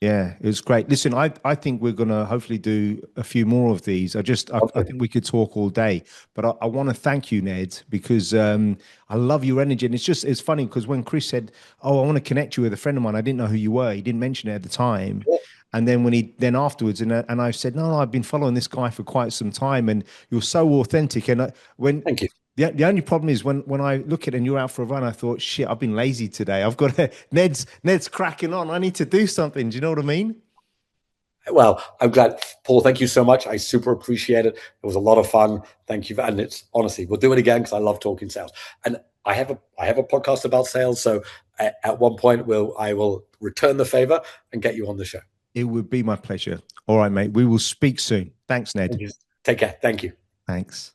Yeah, it was great. Listen, I think we're going to hopefully do a few more of these. I think we could talk all day, but I want to thank you, Ned, because I love your energy. And it's funny because when Chris said, "Oh, I want to connect you with a friend of mine," I didn't know who you were. He didn't mention it at the time. Yeah. And then afterwards, and I said, no, I've been following this guy for quite some time, and you're so authentic. And Thank you. The only problem is when I look at it and you're out for a run, I thought, shit, I've been lazy today. I've got to, Ned's cracking on. I need to do something. Do you know what I mean? Well, I'm glad, Paul. Thank you so much. I super appreciate it. It was a lot of fun. Thank you. And it's honestly, we'll do it again because I love talking sales. And I have a podcast about sales. So at one point, I will return the favor and get you on the show. It would be my pleasure. All right, mate. We will speak soon. Thanks, Ned. Take care. Thank you. Thanks.